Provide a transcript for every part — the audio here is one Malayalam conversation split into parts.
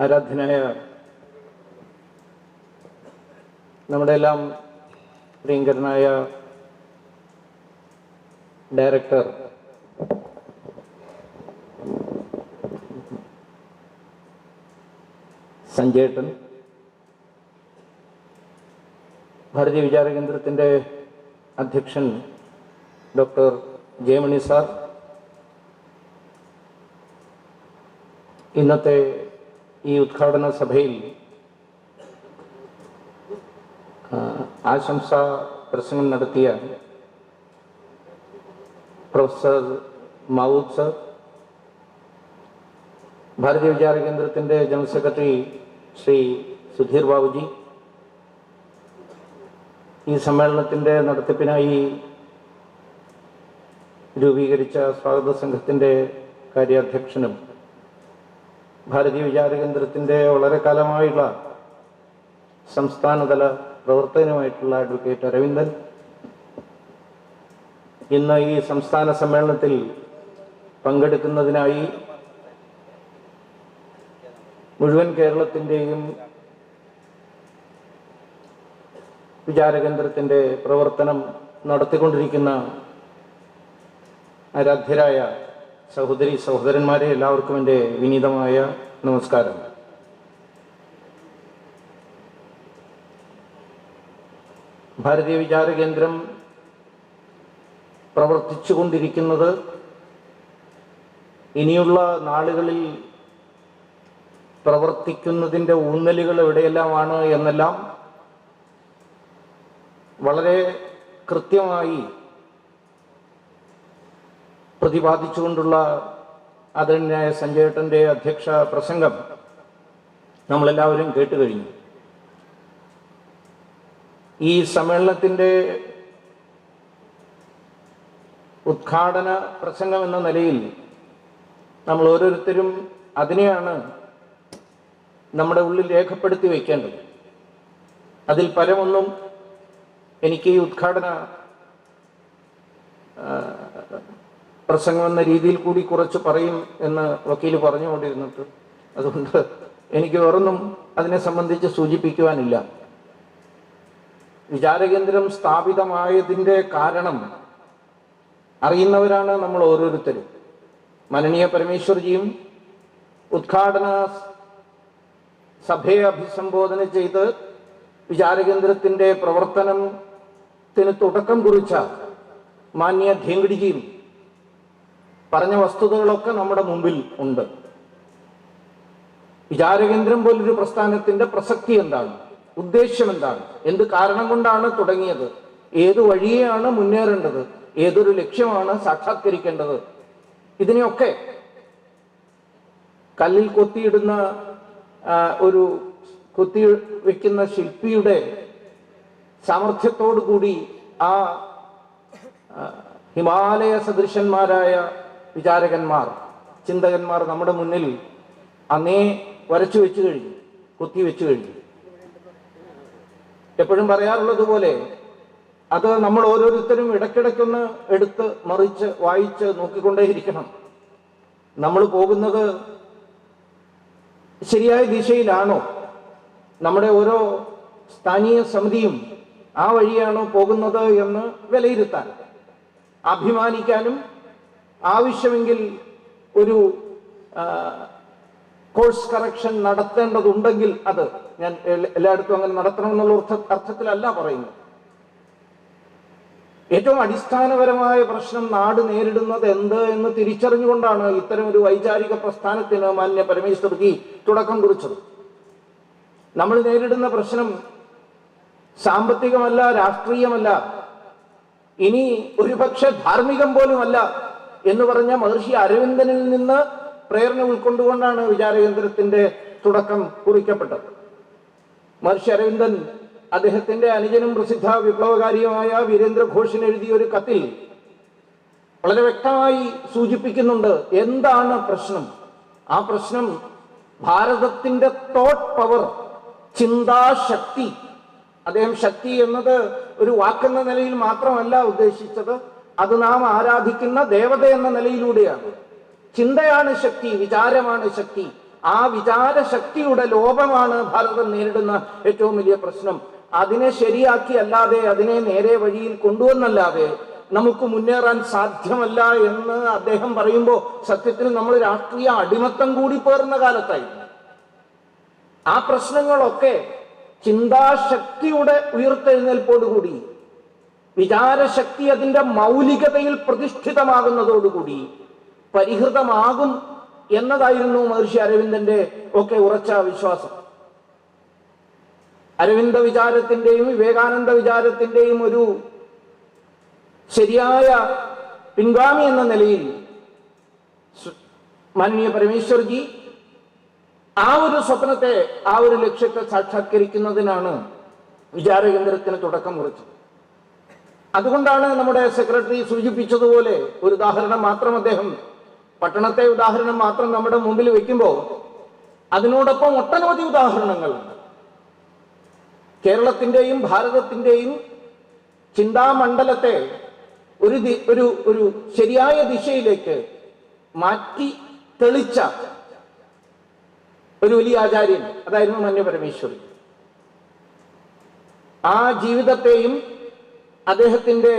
ആരാധ്യനായ നമ്മുടെ എല്ലാം പ്രിയങ്കരനായ ഡയറക്ടർ സഞ്ജയേട്ടൻ, ഭാരതീയ വിചാര കേന്ദ്രത്തിൻ്റെ അധ്യക്ഷൻ ഡോക്ടർ ജയമണി സാർ, ഇന്നത്തെ ഈ ഉദ്ഘാടന സഭയിൽ ആശംസാ പ്രസംഗം നടത്തിയ പ്രൊഫസർ മൗദ് സർ, ഭാരതീയ വിചാര കേന്ദ്രത്തിൻ്റെ ജനറൽ സെക്രട്ടറി ശ്രീ സുധീർ ബാബുജി, ഈ സമ്മേളനത്തിൻ്റെ നടത്തിപ്പിനായി രൂപീകരിച്ച സ്വാഗത സംഘത്തിൻ്റെ കാര്യാധ്യക്ഷനും ഭാരതീയ വിചാര കേന്ദ്രത്തിൻ്റെ വളരെ കാലമായുള്ള സംസ്ഥാനതല പ്രവർത്തകനുമായിട്ടുള്ള അഡ്വക്കേറ്റ് അരവിന്ദൻ, ഇന്ന് ഈ സംസ്ഥാന സമ്മേളനത്തിൽ പങ്കെടുക്കുന്നതിനായി മുഴുവൻ കേരളത്തിൻ്റെയും വിചാരകേന്ദ്രത്തിൻ്റെ പ്രവർത്തനം നടത്തിക്കൊണ്ടിരിക്കുന്ന ആരാധ്യരായ സഹോദരി സഹോദരന്മാരെ, എല്ലാവർക്കും എൻ്റെ വിനീതമായ നമസ്കാരം. ഭാരതീയ വിചാര കേന്ദ്രം പ്രവർത്തിച്ചുകൊണ്ടിരിക്കുന്നത് ഇനിയുള്ള നാളുകളിൽ പ്രവർത്തിക്കുന്നതിൻ്റെ ഊന്നലുകൾ എവിടെയെല്ലാമാണ് എന്നെല്ലാം വളരെ കൃത്യമായി പ്രതിപാദിച്ചുകൊണ്ടുള്ള ആദരണീയനായ സഞ്ജയേട്ടൻ്റെ അധ്യക്ഷ പ്രസംഗം നമ്മളെല്ലാവരും കേട്ടു കഴിഞ്ഞു. ഈ സമ്മേളനത്തിൻ്റെ ഉദ്ഘാടന പ്രസംഗം എന്ന നിലയിൽ നമ്മൾ ഓരോരുത്തരും അതിനെയാണ് നമ്മുടെ ഉള്ളിൽ രേഖപ്പെടുത്തി വയ്ക്കേണ്ടത്. അതിൽ പരമൊന്നും എനിക്ക് ഈ ഉദ്ഘാടന പ്രസംഗം എന്ന രീതിയിൽ കൂടി കുറച്ച് പറയും എന്ന് വക്കീൽ പറഞ്ഞുകൊണ്ടിരുന്നിട്ട്, അതുകൊണ്ട് എനിക്ക് വേറൊന്നും അതിനെ സംബന്ധിച്ച് സൂചിപ്പിക്കുവാനില്ല. വിചാരകേന്ദ്രം സ്ഥാപിതമായതിൻ്റെ കാരണം അറിയുന്നവരാണ് നമ്മൾ ഓരോരുത്തരും. മാനനീയ പരമേശ്വർജിയും ഉദ്ഘാടന സഭയെ അഭിസംബോധന ചെയ്ത് വിചാരകേന്ദ്രത്തിൻ്റെ പ്രവർത്തനത്തിന് തുടക്കം കുറിച്ച മാന്യ ധേങ്കടിജിയും പറഞ്ഞ വസ്തുതകളൊക്കെ നമ്മുടെ മുമ്പിൽ ഉണ്ട്. വിചാരകേന്ദ്രം പോലൊരു പ്രസ്ഥാനത്തിന്റെ പ്രസക്തി എന്താണ്, ഉദ്ദേശ്യം എന്താണ്, എന്ത് കാരണം കൊണ്ടാണ് തുടങ്ങിയത്, ഏതു വഴിയെയാണ് മുന്നേറേണ്ടത്, ഏതൊരു ലക്ഷ്യമാണ് സാക്ഷാത്കരിക്കേണ്ടത്, ഇതിനെയൊക്കെ കല്ലിൽ കൊത്തിയിടുന്ന ഒരു കൊത്തി വയ്ക്കുന്ന ശില്പിയുടെ സാമർഥ്യത്തോടു കൂടി ആ ഹിമാലയ സദൃശന്മാരായ വിചാരകന്മാർ, ചിന്തകന്മാർ നമ്മുടെ മുന്നിൽ അന്നേ വരച്ചു വെച്ചു കഴിഞ്ഞു, കുത്തിവെച്ചു കഴിഞ്ഞു. എപ്പോഴും പറയാറുള്ളത് പോലെ അത് നമ്മൾ ഓരോരുത്തരും ഇടയ്ക്കിടയ്ക്കൊന്ന് എടുത്ത് മറിച്ച് വായിച്ച് നോക്കിക്കൊണ്ടേയിരിക്കണം. നമ്മൾ പോകുന്നത് ശരിയായ ദിശയിലാണോ, നമ്മുടെ ഓരോ സ്ഥാനീയ സമിതിയും ആ വഴിയാണോ പോകുന്നത് എന്ന് വിലയിരുത്താൻ, അഭിമാനിക്കാനും ആവശ്യമെങ്കിൽ ഒരു കോഴ്സ് കറക്ഷൻ നടത്തേണ്ടതുണ്ടെങ്കിൽ അത് ഞാൻ എല്ലായിടത്തും അങ്ങനെ നടത്തണമെന്നുള്ള അർത്ഥത്തിലല്ല പറയുന്നത്. ഏറ്റവും അടിസ്ഥാനപരമായ പ്രശ്നം നാട് നേരിടുന്നത് എന്ത് എന്ന് തിരിച്ചറിഞ്ഞുകൊണ്ടാണ് ഇത്തരം ഒരു വൈചാരിക പ്രസ്ഥാനത്തിന് മാന്യ പരമേശ്വർജി തുടക്കം കുറിച്ചത്. നമ്മൾ നേരിടുന്ന പ്രശ്നം സാമ്പത്തികമല്ല, രാഷ്ട്രീയമല്ല, ഇനി ഒരുപക്ഷെ ധാർമ്മികം പോലുമല്ല എന്ന് പറഞ്ഞ മഹർഷി അരവിന്ദനിൽ നിന്ന് പ്രേരണ ഉൾക്കൊണ്ടുകൊണ്ടാണ് വിചാരകേന്ദ്രത്തിന്റെ തുടക്കം കുറിക്കപ്പെട്ടത്. മഹർഷി അരവിന്ദൻ അദ്ദേഹത്തിന്റെ അനുജനും പ്രസിദ്ധ വിപ്ലവകാരിയുമായ വീരേന്ദ്ര ഘോഷിന് എഴുതിയ ഒരു കത്തിൽ വളരെ വ്യക്തമായി സൂചിപ്പിക്കുന്നുണ്ട് എന്താണ് പ്രശ്നം. ആ പ്രശ്നം ഭാരതത്തിന്റെ തോട്ട് പവർ, ചിന്താശക്തി. അദ്ദേഹം ശക്തി എന്നത് ഒരു വാക്കെന്ന നിലയിൽ മാത്രമല്ല ഉദ്ദേശിച്ചത്, അത് നാം ആരാധിക്കുന്ന ദേവത എന്ന നിലയിലൂടെയാണ്. ചിന്തയാണ് ശക്തി, വിചാരമാണ് ശക്തി. ആ വിചാരശക്തിയുടെ ലോപമാണ് ഭാരതം നേരിടുന്ന ഏറ്റവും വലിയ പ്രശ്നം. അതിനെ ശരിയാക്കി അല്ലാതെ, അതിനെ നേരെ വഴിയിൽ കൊണ്ടുവന്നല്ലാതെ നമുക്ക് മുന്നേറാൻ സാധ്യമല്ല എന്ന് അദ്ദേഹം പറയുമ്പോൾ സത്യത്തിൽ നമ്മൾ രാഷ്ട്രീയ അടിമത്തം കൂടി പേർന്ന കാലത്തായിരുന്നു. ആ പ്രശ്നങ്ങളൊക്കെ ചിന്താശക്തിയുടെ ഉയർത്തെഴുന്നേൽപ്പോടുകൂടി, വിചാരശക്തി അതിൻ്റെ മൗലികതയിൽ പ്രതിഷ്ഠിതമാകുന്നതോടുകൂടി പരിഹൃതമാകും എന്നതായിരുന്നു മഹർഷി അരവിന്ദന്റെ ഒക്കെ ഉറച്ച വിശ്വാസം. അരവിന്ദ വിചാരത്തിന്റെയും വിവേകാനന്ദ വിചാരത്തിന്റെയും ഒരു ശരിയായ പിൻഗാമി എന്ന നിലയിൽ മാനനീയ പരമേശ്വർജി ആ ഒരു സ്വപ്നത്തെ, ആ ഒരു ലക്ഷ്യത്തെ സാക്ഷാത്കരിക്കുന്നതിനാണ് വിചാരകേന്ദ്രത്തിന് തുടക്കം കുറിച്ചത്. അതുകൊണ്ടാണ് നമ്മുടെ സെക്രട്ടറി സൂചിപ്പിച്ചതുപോലെ ഒരു ഉദാഹരണം മാത്രം, അദ്ദേഹം പട്ടണത്തെ ഉദാഹരണം മാത്രം നമ്മുടെ മുമ്പിൽ വെക്കുമ്പോൾ അതിനോടൊപ്പം ഒട്ടനവധി ഉദാഹരണങ്ങളുണ്ട്. കേരളത്തിന്റെയും ഭാരതത്തിന്റെയും ചിന്താമണ്ഡലത്തെ ഒരു ശരിയായ ദിശയിലേക്ക് മാറ്റി തെളിച്ച ഒരു വലിയ ആചാര്യൻ അതായിരുന്നു മാന്യ പരമേശ്വരി. ആ ജീവിതത്തെയും അദ്ദേഹത്തിന്റെ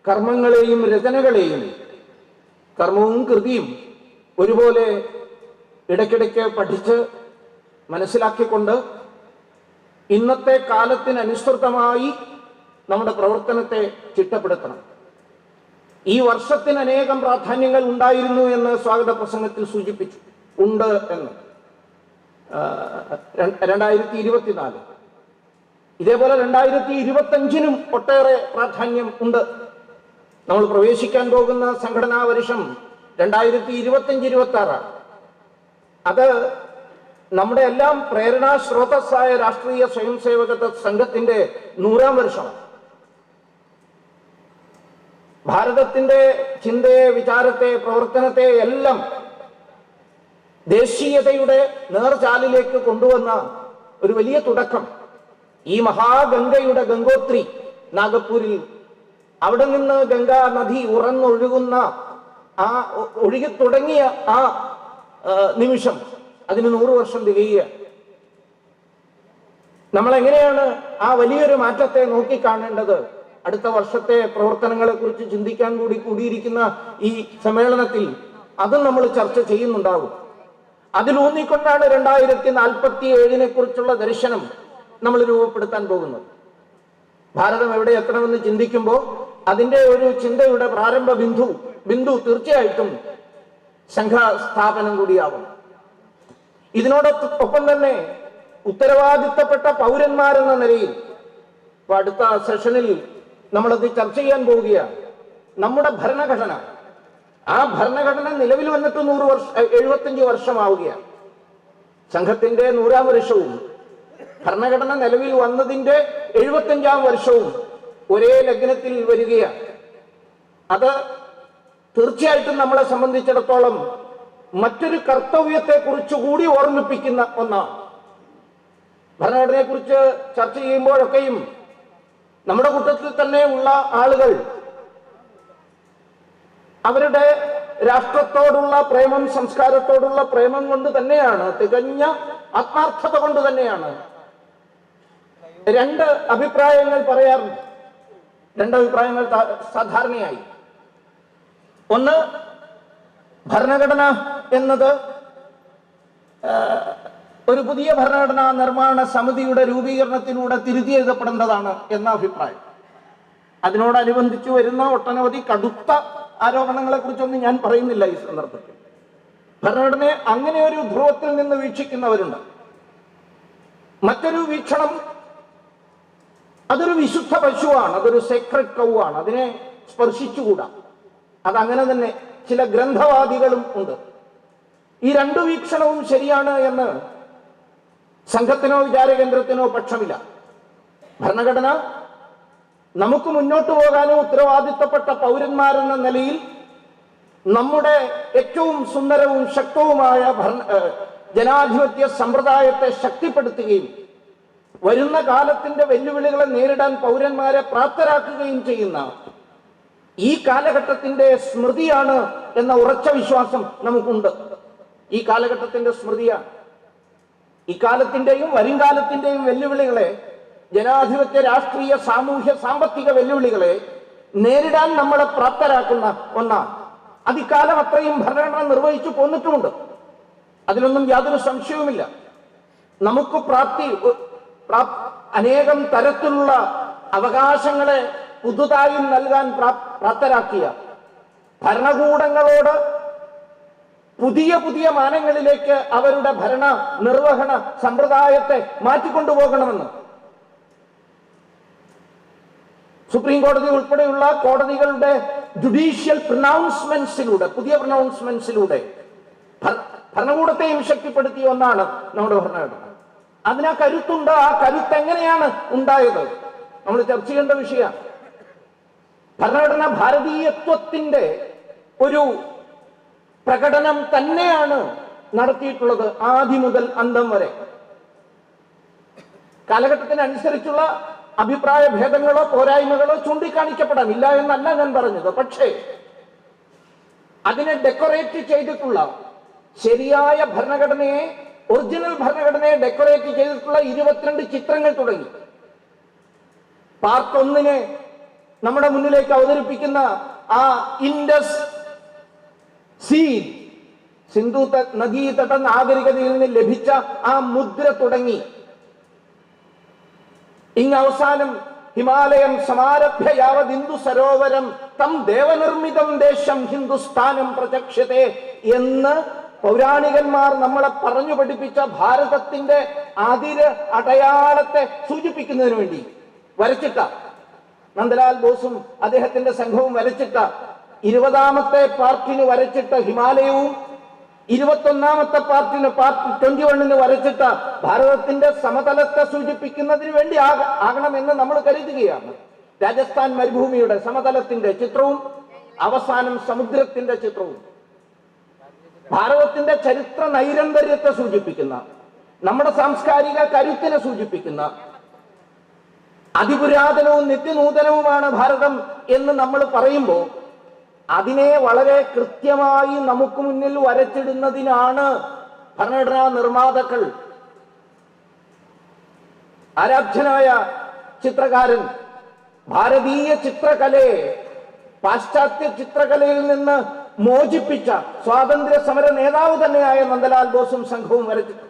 കർമ്മങ്ങളെയും രചനകളെയും, കർമ്മവും കൃതിയും ഒരുപോലെ ഇടയ്ക്കിടയ്ക്ക് പഠിച്ച് മനസ്സിലാക്കിക്കൊണ്ട് ഇന്നത്തെ കാലത്തിനനുസൃതമായി നമ്മുടെ പ്രവർത്തനത്തെ ചിട്ടപ്പെടുത്തണം. ഈ വർഷത്തിന് അനേകം പ്രാധാന്യങ്ങൾ ഉണ്ടായിരുന്നു എന്ന് സ്വാഗത പ്രസംഗത്തിൽ സൂചിപ്പിച്ചു, ഉണ്ട് എന്ന്. 2024 ഇതേപോലെ 2025 ഒട്ടേറെ പ്രാധാന്യം ഉണ്ട്. നമ്മൾ പ്രവേശിക്കാൻ പോകുന്ന സംഘടനാ വർഷം 2025-26 അത് നമ്മുടെ എല്ലാം പ്രേരണാ സ്രോതസ്സായ രാഷ്ട്രീയ സ്വയം സേവക സംഘത്തിന്റെ 100ാം വർഷമാണ്. ഭാരതത്തിന്റെ ചിന്തയെ, വിചാരത്തെ, പ്രവർത്തനത്തെ എല്ലാം ദേശീയതയുടെ നേർചാലിലേക്ക് കൊണ്ടുവന്ന ഒരു വലിയ തുടക്കം ഈ മഹാഗംഗയുടെ ഗംഗോത്രി നാഗപ്പൂരിൽ, അവിടെ നിന്ന് ഗംഗാ നദി ഉറന്നൊഴുകുന്ന ആ ഒഴുകി തുടങ്ങിയ ആ നിമിഷം, അതിന് 100 വർഷം തികയുക. നമ്മൾ എങ്ങനെയാണ് ആ വലിയൊരു മാറ്റത്തെ നോക്കിക്കാണേണ്ടത്? അടുത്ത വർഷത്തെ പ്രവർത്തനങ്ങളെ കുറിച്ച് ചിന്തിക്കാൻ കൂടിയിരിക്കുന്ന ഈ സമ്മേളനത്തിൽ അതും നമ്മൾ ചർച്ച ചെയ്യുന്നുണ്ടാകും. അതിലൂന്നിക്കൊണ്ടാണ് 2047 കുറിച്ചുള്ള ദർശനം നമ്മൾ രൂപപ്പെടുത്താൻ പോകുന്നത്. ഭാരതം എവിടെ എത്തണമെന്ന് ചിന്തിക്കുമ്പോൾ അതിന്റെ ഒരു ചിന്തയുടെ പ്രാരംഭ ബിന്ദു തീർച്ചയായിട്ടും സംഘസ്ഥാപനം കൂടിയാവും. ഇതിനോടൊപ്പം തന്നെ ഉത്തരവാദിത്തപ്പെട്ട പൗരന്മാരെന്ന നിലയിൽ അടുത്ത സെഷനിൽ നമ്മളത് ചർച്ച ചെയ്യാൻ പോവുകയാണ്. നമ്മുടെ ഭരണഘടന, ആ ഭരണഘടന നിലവിൽ വന്നിട്ട് 75 വർഷമാവുകയാണ്. സംഘത്തിന്റെ 100ാം വർഷവും ഭരണഘടന നിലവിൽ വന്നതിന്റെ 75ാം വർഷവും ഒരേ ലഗ്നത്തിൽ വരികയാണ്. അത് തീർച്ചയായിട്ടും നമ്മളെ സംബന്ധിച്ചിടത്തോളം മറ്റൊരു കർത്തവ്യത്തെ കുറിച്ച് കൂടി ഓർമ്മിപ്പിക്കുന്ന ഒന്നാണ്. ഭരണഘടനയെ കുറിച്ച് ചർച്ച ചെയ്യുമ്പോഴൊക്കെയും നമ്മുടെ കൂട്ടത്തിൽ തന്നെ ഉള്ള ആളുകൾ അവരുടെ രാഷ്ട്രത്തോടുള്ള പ്രേമം, സംസ്കാരത്തോടുള്ള പ്രേമം കൊണ്ട് തന്നെയാണ്, തികഞ്ഞ ആത്മാർത്ഥത കൊണ്ട് തന്നെയാണ് 2 അഭിപ്രായങ്ങൾ പറയാറുണ്ട്. 2 അഭിപ്രായങ്ങൾ സാധാരണയായി. ഒന്ന്, ഭരണഘടന എന്നത് ഒരു പുതിയ ഭരണഘടനാ നിർമ്മാണ സമിതിയുടെ രൂപീകരണത്തിലൂടെ തിരുത്തി എഴുതപ്പെടേണ്ടതാണ് എന്ന അഭിപ്രായം. അതിനോടനുബന്ധിച്ച് വരുന്ന ഒട്ടനവധി കടുത്ത ആരോപണങ്ങളെ കുറിച്ചൊന്നും ഞാൻ പറയുന്നില്ല ഈ സന്ദർഭത്തിൽ. ഭരണഘടനയെ അങ്ങനെ ഒരു ധ്രുവത്തിൽ നിന്ന് വീക്ഷിക്കുന്നവരുണ്ട്. മറ്റൊരു വീക്ഷണം, അതൊരു വിശുദ്ധ പശുവാണ്, അതൊരു സേക്രഡ് കൗവാണ്, അതിനെ സ്പർശിച്ചുകൂടാ, അതങ്ങനെ തന്നെ ചില ഗ്രന്ഥവാദികളും ഉണ്ട്. ഈ 2 വീക്ഷണവും ശരിയാണ് എന്ന് സംഘത്തിനോ വിചാരകേന്ദ്രത്തിനോ പക്ഷമില്ല. ഭരണഘടന നമുക്ക് മുന്നോട്ട് പോകാനും ഉത്തരവാദിത്തപ്പെട്ട പൗരന്മാരെന്ന നിലയിൽ നമ്മുടെ ഏറ്റവും സുന്ദരവും ശക്തവുമായ ജനാധിപത്യ സമ്പ്രദായത്തെ ശക്തിപ്പെടുത്തുകയും വരുന്ന കാലത്തിന്റെ വെല്ലുവിളികളെ നേരിടാൻ പൗരന്മാരെ പ്രാപ്തരാക്കുകയും ചെയ്യുന്ന ഈ കാലഘട്ടത്തിന്റെ സ്മൃതിയാണ് എന്ന ഉറച്ച വിശ്വാസം നമുക്കുണ്ട്. ഈ കാലഘട്ടത്തിന്റെ സ്മൃതിയാണ്. ഇക്കാലത്തിന്റെയും വരുംകാലത്തിന്റെയും വെല്ലുവിളികളെ, ജനാധിപത്യ രാഷ്ട്രീയ സാമൂഹ്യ സാമ്പത്തിക വെല്ലുവിളികളെ നേരിടാൻ നമ്മളെ പ്രാപ്തരാക്കുന്ന ഒന്നാണ്. അതിക്കാലം അത്രയും ഭരണഘടന നിർവഹിച്ചു പോന്നിട്ടുമുണ്ട്. അതിലൊന്നും യാതൊരു സംശയവുമില്ല. നമുക്ക് അനേകം തരത്തിലുള്ള അവകാശങ്ങളെ പുതുതായി നൽകാൻ പ്രാപ്തരാക്കിയ ഭരണകൂടങ്ങളോട് പുതിയ പുതിയ മാനങ്ങളിലേക്ക് അവരുടെ ഭരണ നിർവഹണ സമ്പ്രദായത്തെ മാറ്റിക്കൊണ്ടുപോകണമെന്ന് സുപ്രീം കോടതി ഉൾപ്പെടെയുള്ള കോടതികളുടെ ജുഡീഷ്യൽ പ്രൊനൗൺസ്മെന്റ്സിലൂടെ, പുതിയ പ്രൊനൗൺസ്മെന്റ്സിലൂടെ ഭരണകൂടത്തെയും ശക്തിപ്പെടുത്തിയ ഒന്നാണ് നമ്മുടെ ഭരണഘടന. അതിനാ കരുത്തുണ്ട്. ആ കരുത്ത് എങ്ങനെയാണ് ഉണ്ടായത് നമ്മൾ ചർച്ച ചെയ്യേണ്ട വിഷയമാണ്. ഭരണഘടന ഭാരതീയത്വത്തിന്റെ ഒരു പ്രകടനം തന്നെയാണ് നടത്തിയിട്ടുള്ളത് ആദ്യം മുതൽ അന്തം വരെ. കാലഘട്ടത്തിനനുസരിച്ചുള്ള അഭിപ്രായ ഭേദങ്ങളോ പോരായ്മകളോ ചൂണ്ടിക്കാണിക്കപ്പെടാം, ഇല്ല എന്നല്ല ഞാൻ പറഞ്ഞത്. പക്ഷേ അതിനെ ഡെക്കറേറ്റ് ചെയ്തിട്ടുള്ള ശരിയായ ഭരണഘടനയെ, ഒറിജിനൽ ഭരണഘടനയെ ഡെക്കറേറ്റ് ചെയ്തിട്ടുള്ള 22 ചിത്രങ്ങൾ തുടങ്ങി. പാർട്ട് 1 നമ്മുടെ മുന്നിലേക്ക് അവതരിപ്പിക്കുന്ന ആ ഇൻഡസ് സിന്ധു നദീതട നാഗരികതയിൽ നിന്ന് ലഭിച്ച ആ മുദ്ര തുടങ്ങി ഇങ് അവസാനം ഹിമാലയം സമാരഭ്യ യാവത് ഹിന്ദു സരോവരം തം ദേവനിർമ്മിതം ദേശം ഹിന്ദുസ്ഥാനം പ്രചക്ഷത്തെ എന്ന് പൗരാണികന്മാർ നമ്മളെ പറഞ്ഞു പഠിപ്പിച്ച ഭാരതത്തിന്റെ അതിര് അടയാളത്തെ സൂചിപ്പിക്കുന്നതിന് വേണ്ടി വരച്ചിട്ട നന്ദലാൽ ബോസും അദ്ദേഹത്തിന്റെ സംഘവും വരച്ചിട്ട 20ാമത്തെ പാർട്ടിന് വരച്ചിട്ട ഹിമാലയവും 21ാമത്തെ പാർട്ടിന് പാർട്ട് 21 വരച്ചിട്ട ഭാരതത്തിന്റെ സമതലത്തെ സൂചിപ്പിക്കുന്നതിന് വേണ്ടി ആകണമെന്ന് നമ്മൾ കരുതുകയാണ്. രാജസ്ഥാൻ മരുഭൂമിയുടെ സമതലത്തിന്റെ ചിത്രവും അവസാനം സമുദ്രത്തിന്റെ ചിത്രവും ഭാരതത്തിന്റെ ചരിത്ര നൈരന്തര്യത്തെ സൂചിപ്പിക്കുന്ന, നമ്മുടെ സാംസ്കാരിക കരുത്തിനെ സൂചിപ്പിക്കുന്ന, അതിപുരാതനവും നിത്യനൂതനവുമാണ് ഭാരതം എന്ന് നമ്മൾ പറയുമ്പോൾ അതിനെ വളരെ കൃത്യമായി നമുക്ക് മുന്നിൽ വരച്ചിടുന്നതിനാണ് ഭരണഘടനാ നിർമ്മാതാക്കൾ, ആരാധ്യനായ ചിത്രകാരൻ ഭാരതീയ ചിത്രകലയെ പാശ്ചാത്യ ചിത്രകലയിൽ നിന്ന് മോചിപ്പിച്ച സ്വാതന്ത്ര്യ സമര നേതാവ് തന്നെയായ നന്ദലാൽ ബോസും സംഘവും വരച്ചിട്ടു.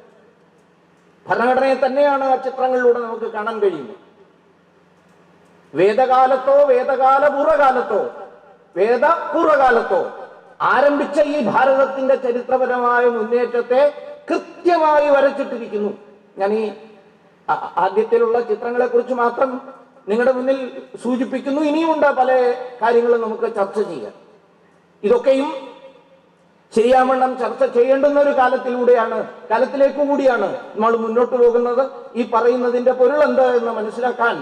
ഭരണഘടനയെ തന്നെയാണ് ആ ചിത്രങ്ങളിലൂടെ നമുക്ക് കാണാൻ കഴിയുന്നത്. വേദകാലത്തോ വേദപൂർവകാലത്തോ ആരംഭിച്ച ഈ ഭാരതത്തിന്റെ ചരിത്രപരമായ മുന്നേറ്റത്തെ കൃത്യമായി വരച്ചിട്ടിരിക്കുന്നു. ഞാൻ ഈ ആദ്യത്തിലുള്ള ചിത്രങ്ങളെ കുറിച്ച് മാത്രം നിങ്ങളുടെ മുന്നിൽ സൂചിപ്പിക്കുന്നു. ഇനിയുമുണ്ട് പല കാര്യങ്ങളും നമുക്ക് ചർച്ച ചെയ്യാം. ഇതൊക്കെയും ശരിയാവണ്ണം ചർച്ച ചെയ്യേണ്ടുന്ന ഒരു കാലത്തിലേക്ക് കൂടിയാണ് നമ്മൾ മുന്നോട്ട് പോകുന്നത്. ഈ പറയുന്നതിന്റെ പൊരുൾ എന്ത് എന്ന് മനസ്സിലാക്കാൻ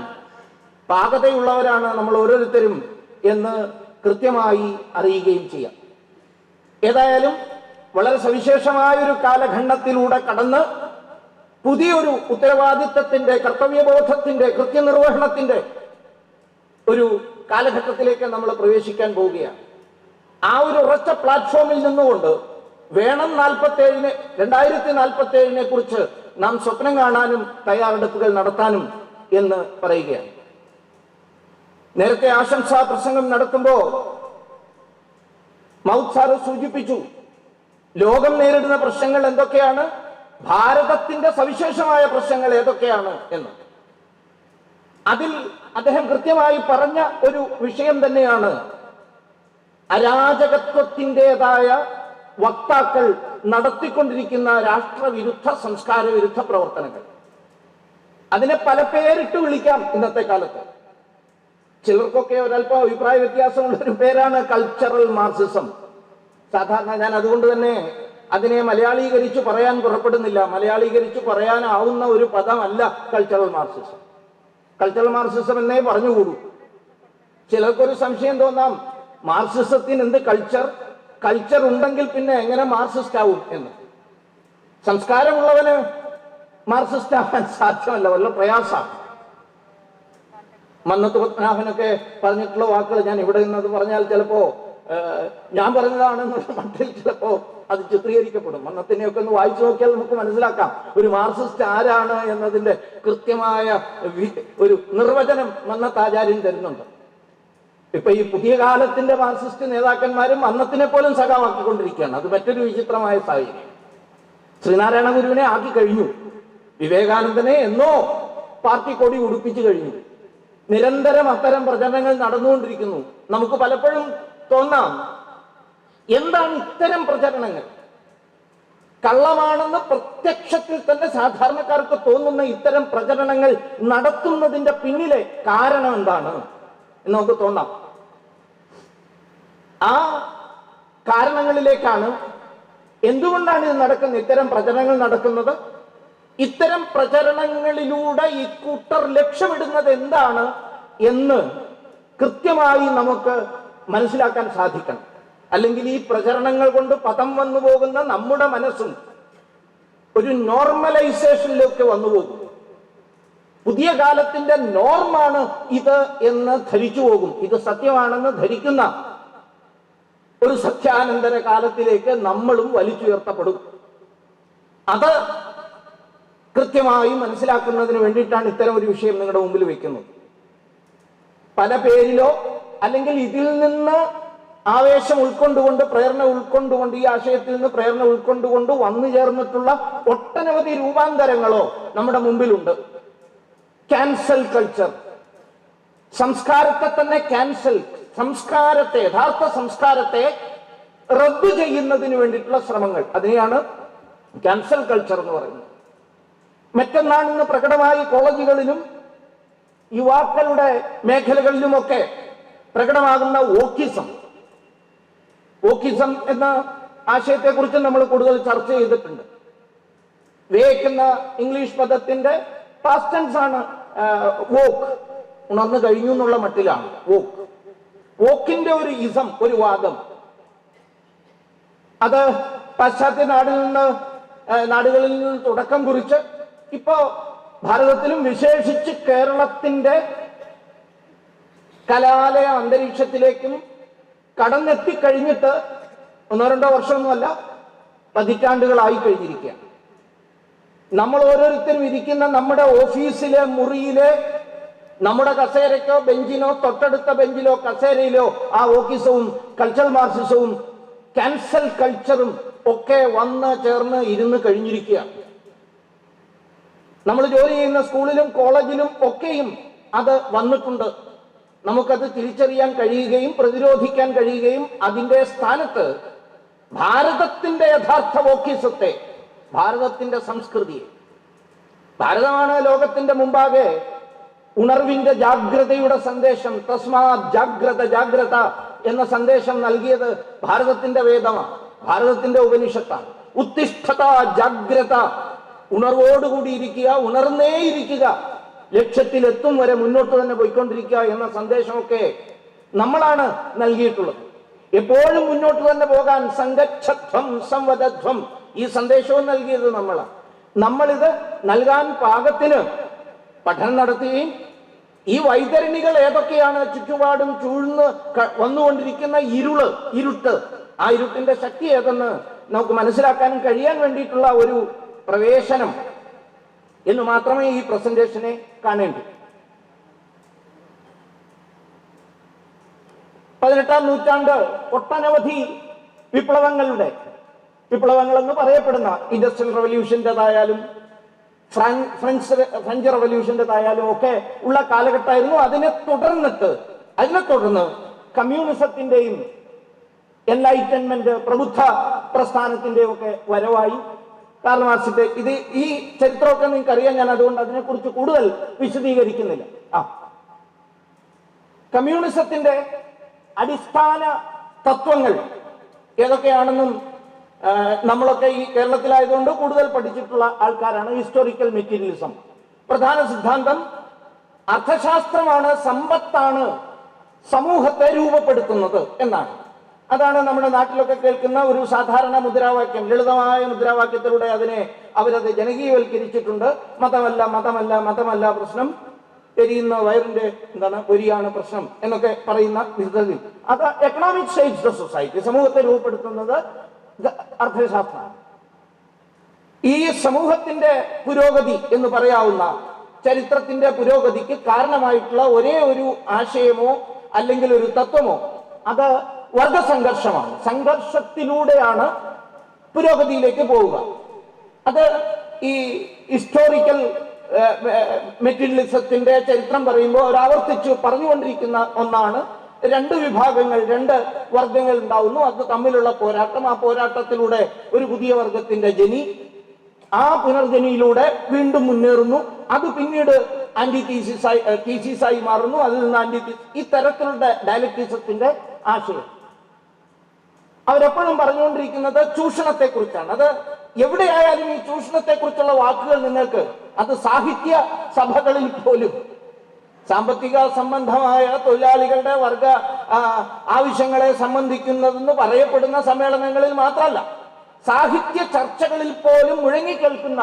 പാകതയുള്ളവരാണ് നമ്മൾ ഓരോരുത്തരും എന്ന് കൃത്യമായി അറിയുകയും ചെയ്യാം. ഏതായാലും വളരെ സവിശേഷമായ ഒരു കാലഖണ്ഡത്തിലൂടെ കടന്ന് പുതിയൊരു ഉത്തരവാദിത്തത്തിന്റെ, കർത്തവ്യബോധത്തിന്റെ, കൃത്യനിർവഹണത്തിന്റെ ഒരു കാലഘട്ടത്തിലേക്ക് നമ്മൾ പ്രവേശിക്കാൻ പോവുകയാണ്. ആ ഒരു ഉറച്ച പ്ലാറ്റ്ഫോമിൽ നിന്നുകൊണ്ട് വേണം 2047 കുറിച്ച് നാം സ്വപ്നം കാണാനും തയ്യാറെടുപ്പുകൾ നടത്താനും എന്ന് പറയുകയാണ്. നേരത്തെ ആശംസാ പ്രസംഗം നടത്തുമ്പോൾ മൗദ് സാറ് സൂചിപ്പിച്ചു ലോകം നേരിടുന്ന പ്രശ്നങ്ങൾ എന്തൊക്കെയാണ്, ഭാരതത്തിന്റെ സവിശേഷമായ പ്രശ്നങ്ങൾ ഏതൊക്കെയാണ് എന്ന്. അതിൽ അദ്ദേഹം കൃത്യമായി പറഞ്ഞ ഒരു വിഷയം തന്നെയാണ് അരാജകത്വത്തിൻ്റെതായ വക്താക്കൾ നടത്തിക്കൊണ്ടിരിക്കുന്ന രാഷ്ട്രവിരുദ്ധ, സംസ്കാര വിരുദ്ധ പ്രവർത്തനങ്ങൾ. അതിനെ പല പേരിട്ട് വിളിക്കാം ഇന്നത്തെ കാലത്ത്. ചിലർക്കൊക്കെ ഒരല്പം അഭിപ്രായ വ്യത്യാസമുള്ള ഒരു പേരാണ് കൾച്ചറൽ മാർക്സിസം. സാധാരണ ഞാൻ അതുകൊണ്ട് തന്നെ അതിനെ മലയാളീകരിച്ച് പറയാൻ പുറപ്പെടുന്നില്ല. മലയാളീകരിച്ച് പറയാനാവുന്ന ഒരു പദമല്ല കൾച്ചറൽ മാർക്സിസം. കൾച്ചറൽ മാർക്സിസം എന്നേ പറഞ്ഞുകൂടൂ. ചിലർക്കൊരു സംശയം തോന്നാം, മാർക്സിസത്തിന് എന്ത് കൾച്ചർ ഉണ്ടെങ്കിൽ പിന്നെ എങ്ങനെ മാർക്സിസ്റ്റ് ആവും എന്ന്. സംസ്കാരമുള്ളവന് മാർക്സിസ്റ്റ് ആവാൻ സാധ്യമല്ല, വല്ല പ്രയാസമാണ്. മന്നത്ത് പത്മനാഭനൊക്കെ പറഞ്ഞിട്ടുള്ള വാക്കുകൾ ഞാൻ ഇവിടെ നിന്നത് പറഞ്ഞാൽ ചിലപ്പോ ഞാൻ പറഞ്ഞതാണെന്നുള്ള മട്ടിൽ ചിലപ്പോ അത് ചിത്രീകരിക്കപ്പെടും. മന്നത്തിനെയൊക്കെ ഒന്ന് വായിച്ചു നോക്കിയാൽ നമുക്ക് മനസ്സിലാക്കാം ഒരു മാർക്സിസ്റ്റ് ആരാണ് എന്നതിന്റെ കൃത്യമായ ഒരു നിർവചനം മന്നത്താചാര്യൻ തരുന്നുണ്ട്. ഇപ്പൊ ഈ പുതിയ കാലത്തിന്റെ മാർക്സിസ്റ്റ് നേതാക്കന്മാരും മന്നത്തിനെ പോലും സഖാവാക്കിക്കൊണ്ടിരിക്കുകയാണ്. അത് മറ്റൊരു വിചിത്രമായ സാഹചര്യം. ശ്രീനാരായണ ഗുരുവിനെ ആക്കി കഴിഞ്ഞു, വിവേകാനന്ദനെ എന്നോ പാർട്ടി കൊടി ഉടുപ്പിച്ചു കഴിഞ്ഞു. നിരന്തരം അത്തരം പ്രചരണങ്ങൾ നടന്നുകൊണ്ടിരിക്കുന്നു. നമുക്ക് പലപ്പോഴും തോന്നാം, എന്താണ് ഇത്തരം പ്രചരണങ്ങൾ? കള്ളമാണെന്ന് പ്രത്യക്ഷത്തിൽ തന്നെ സാധാരണക്കാർക്ക് തോന്നുന്ന ഇത്തരം പ്രചരണങ്ങൾ നടത്തുന്നതിന്റെ പിന്നിലെ കാരണം എന്താണ് എന്ന് നമുക്ക് തോന്നാം. ആ കാരണങ്ങളിലേക്കാണ്, എന്തുകൊണ്ടാണ് ഇത് നടക്കുന്നത്, ഇത്തരം പ്രചരണങ്ങൾ നടക്കുന്നത്, ഇത്തരം പ്രചരണങ്ങളിലൂടെ ഇക്കൂട്ടർ ലക്ഷ്യമിടുന്നത് എന്താണ് എന്ന് കൃത്യമായി നമുക്ക് മനസ്സിലാക്കാൻ സാധിക്കണം. അല്ലെങ്കിൽ ഈ പ്രചരണങ്ങൾ കൊണ്ട് പദം വന്നു പോകുന്ന നമ്മുടെ മനസ്സും ഒരു നോർമലൈസേഷനിലേക്ക് വന്നു പോകും. പുതിയ കാലത്തിന്റെ നോർമാണ് ഇത് എന്ന് ധരിച്ചു പോകും. ഇത് സത്യമാണെന്ന് ധരിക്കുന്ന ഒരു സത്യാനന്തര കാലത്തിലേക്ക് നമ്മളും വലിച്ചുയർത്തപ്പെടും. അത് കൃത്യമായി മനസ്സിലാക്കുന്നതിന് വേണ്ടിയിട്ടാണ് ഇത്തരം ഒരു വിഷയം നിങ്ങളുടെ മുമ്പിൽ വെക്കുന്നത്. പല പേരിലോ അല്ലെങ്കിൽ ഇതിൽ നിന്ന് ആവേശം ഉൾക്കൊണ്ടുകൊണ്ട്, പ്രേരണ ഉൾക്കൊണ്ടുകൊണ്ട്, ഈ ആശയത്തിൽ നിന്ന് പ്രേരണ ഉൾക്കൊണ്ടുകൊണ്ട് വന്നു ചേർന്നിട്ടുള്ള ഒട്ടനവധി രൂപാന്തരങ്ങളോ നമ്മുടെ മുമ്പിലുണ്ട്. ക്യാൻസൽ കൾച്ചർ, സംസ്കാരത്തെ തന്നെ ക്യാൻസൽ, സംസ്കാരത്തെ, യഥാർത്ഥ സംസ്കാരത്തെ റദ്ദു ചെയ്യുന്നതിന് വേണ്ടിയിട്ടുള്ള ശ്രമങ്ങൾ, അതിനെയാണ് ക്യാൻസൽ കൾച്ചർ എന്ന് പറയുന്നത്. മറ്റൊന്നാണ് ഇന്ന് പ്രകടമായി കോളേജുകളിലും യുവാക്കളുടെ മേഖലകളിലുമൊക്കെ പ്രകടമാകുന്ന വോക്കിസം. വോക്കിസം എന്ന ആശയത്തെക്കുറിച്ച് നമ്മൾ കൂടുതൽ ചർച്ച ചെയ്തിട്ടുണ്ട്. വേക്ക് എന്ന ഇംഗ്ലീഷ് പദത്തിന്റെ പാസ്റ്റ് ടെൻസ് ആണ് വോക്ക്, ഉണർന്നു കഴിഞ്ഞു എന്നുള്ള മട്ടിലാണ് വോക്ക്. വോക്കിന്റെ ഒരു ഇസം, ഒരു വാദം, അത് പാശ്ചാത്യ നാടുകളിൽ നിന്ന് തുടക്കം കുറിച്ച് ഇപ്പോ ഭാരതത്തിലും വിശേഷിച്ച് കേരളത്തിന്റെ കലാലയ അന്തരീക്ഷത്തിലേക്കും കടന്നെത്തിക്കഴിഞ്ഞിട്ട് 1-2 വർഷമൊന്നുമല്ല, പതിറ്റാണ്ടുകളായി കഴിഞ്ഞിരിക്കുക. നമ്മൾ ഓരോരുത്തരും ഇരിക്കുന്ന നമ്മുടെ ഓഫീസിലെ മുറിയിലെ നമ്മുടെ കസേരയ്ക്കോ ബെഞ്ചിനോ തൊട്ടടുത്ത ബെഞ്ചിലോ കസേരയിലോ ആ വോക്കിസവും കൾച്ചറൽ മാർക്സിസവും ക്യാൻസൽ കൾച്ചറും ഒക്കെ വന്ന് ചേർന്ന് ഇരുന്ന് കഴിഞ്ഞിരിക്കുക. നമ്മൾ ജോലി ചെയ്യുന്ന സ്കൂളിലും കോളേജിലും ഒക്കെയും അത് വന്നിട്ടുണ്ട്. നമുക്കത് തിരിച്ചറിയാൻ കഴിയുകയും പ്രതിരോധിക്കാൻ കഴിയുകയും അതിൻ്റെ സ്ഥാനത്ത് ഭാരതത്തിന്റെ യഥാർത്ഥ വോക്കിസത്തെ, ഭാരതത്തിന്റെ സംസ്കൃതിയെ, ഭാരതമാണ് ലോകത്തിന്റെ മുമ്പാകെ ഉണർവിന്റെ ജാഗ്രതയുടെ സന്ദേശം, തസ്മാ ജാഗ്രത ജാഗ്രത എന്ന സന്ദേശം നൽകിയത് ഭാരതത്തിന്റെ വേദമാണ്, ഭാരതത്തിന്റെ ഉപനിഷത്താണ്. ഉത്തിഷ്ഠത ജാഗ്രത, ഉണർവോടുകൂടി ഇരിക്കുക, ഉണർന്നേയിരിക്കുക, ലക്ഷ്യത്തിലെത്തും വരെ മുന്നോട്ട് തന്നെ പോയിക്കൊണ്ടിരിക്കുക എന്ന സന്ദേശമൊക്കെ നമ്മളാണ് നൽകിയിട്ടുള്ളത്. എപ്പോഴും മുന്നോട്ട് തന്നെ പോകാൻ സംഗച്ഛധ്വം സംവദധ്വം ഈ സന്ദേശവും നൽകിയത് നമ്മളാണ്. നമ്മളിത് നൽകാൻ പാകത്തിന് പഠനം നടത്തുകയും ഈ വൈതരണികൾ ഏതൊക്കെയാണ് ചുറ്റുപാടും ചൂഴ്ന്ന് വന്നുകൊണ്ടിരിക്കുന്ന ഇരുട്ട്, ആ ഇരുട്ടിന്റെ ശക്തി ഏതെന്ന് നമുക്ക് മനസ്സിലാക്കാനും കഴിയാൻ വേണ്ടിയിട്ടുള്ള ഒരു പ്രവേശനം എന്ന് മാത്രമേ ഈ പ്രസന്റേഷനെ കാണേണ്ടൂ. 18-ാം നൂറ്റാണ്ട് ഒട്ടനവധി വിപ്ലവങ്ങൾ എന്ന് പറയപ്പെടുന്ന ഇൻഡസ്ട്രിയൽ റവല്യൂഷൻ്റെതായാലും ഫ്രഞ്ച് റവല്യൂഷൻ്റെതായാലും ഒക്കെ ഉള്ള കാലഘട്ടമായിരുന്നു. അതിനെ തുടർന്ന് കമ്മ്യൂണിസത്തിന്റെയും എൻലൈറ്റൻമെന്റ്, പ്രബുദ്ധ പ്രസ്ഥാനത്തിന്റെയും ഒക്കെ വരവായി. കാർൽ മാർക്സിന്റെ ഈ ചരിത്രമൊക്കെ നിങ്ങൾക്ക് അറിയാൻ, ഞാൻ അതുകൊണ്ട് അതിനെക്കുറിച്ച് കൂടുതൽ വിശദീകരിക്കുന്നില്ല. കമ്മ്യൂണിസത്തിന്റെ അടിസ്ഥാന തത്വങ്ങൾ ഏതൊക്കെയാണെന്നും നമ്മളൊക്കെ ഈ കേരളത്തിലായതുകൊണ്ട് കൂടുതൽ പഠിച്ചിട്ടുള്ള ആൾക്കാരാണ്. ഹിസ്റ്റോറിക്കൽ മെറ്റീരിയലിസം, പ്രധാന സിദ്ധാന്തം അർത്ഥശാസ്ത്രമാണ്, സമ്പത്താണ് സമൂഹത്തെ രൂപപ്പെടുത്തുന്നത് എന്നാണ്. അതാണ് നമ്മുടെ നാട്ടിലൊക്കെ കേൾക്കുന്ന ഒരു സാധാരണ മുദ്രാവാക്യം. ലളിതമായ മുദ്രാവാക്യത്തിലൂടെ അവരത് ജനകീയവൽക്കരിച്ചിട്ടുണ്ട്. മതമല്ല പ്രശ്നം, എരിയുന്ന വയറിന്റെ പൊരിയാണ് പ്രശ്നം എന്നൊക്കെ പറയുന്ന വിധത്തിൽ അത് എക്കണോമിക് സ്റ്റേജ് ഓഫ് സൊസൈറ്റി, സമൂഹത്തെ രൂപപ്പെടുത്തുന്നത് അർത്ഥശാസ്ത്രമാണ്. ഈ സമൂഹത്തിന്റെ പുരോഗതി എന്ന് പറയാവുന്ന ചരിത്രത്തിന്റെ പുരോഗതിക്ക് കാരണമായിട്ടുള്ള ഒരേ ഒരു ആശയമോ അല്ലെങ്കിൽ ഒരു തത്വമോ അത് വർഗസംഘർഷമാണ്. സംഘർഷത്തിലൂടെയാണ് പുരോഗതിയിലേക്ക് പോവുക. അത് ഈ ഹിസ്റ്റോറിക്കൽ മെറ്റീരിയലിസത്തിന്റെ ചരിത്രം പറയുമ്പോൾ അവർ ആവർത്തിച്ചു പറഞ്ഞുകൊണ്ടിരിക്കുന്ന ഒന്നാണ്. രണ്ട് വിഭാഗങ്ങൾ, രണ്ട് വർഗങ്ങൾ ഉണ്ടാവുന്നു, അത് തമ്മിലുള്ള പോരാട്ടം. ആ പോരാട്ടത്തിലൂടെ ഒരു പുതിയ വർഗത്തിന്റെ ജനി, ആ പുനർജനിയിലൂടെ വീണ്ടും മുന്നേറുന്നു. അത് പിന്നീട് ആന്റി തീസിസായി മാറുന്നു, അതിൽ നിന്ന് ഈ തരത്തിലുള്ള ഡയലക്റ്റിസത്തിന്റെ ആശയം അവരെപ്പോഴും പറഞ്ഞുകൊണ്ടിരിക്കുന്നത് ചൂഷണത്തെ കുറിച്ചാണ്. അത് എവിടെയായാലും ഈ ചൂഷണത്തെ കുറിച്ചുള്ള വാക്കുകൾ നിങ്ങൾക്ക് അത് സാഹിത്യ സഭകളിൽ പോലും സാമ്പത്തിക സംബന്ധമായ തൊഴിലാളികളുടെ വർഗ ആവശ്യങ്ങളെ സംബന്ധിക്കുന്നതെന്ന് പറയപ്പെടുന്ന സമ്മേളനങ്ങളിൽ മാത്രമല്ല, സാഹിത്യ ചർച്ചകളിൽ പോലും മുഴങ്ങിക്കേൾക്കുന്ന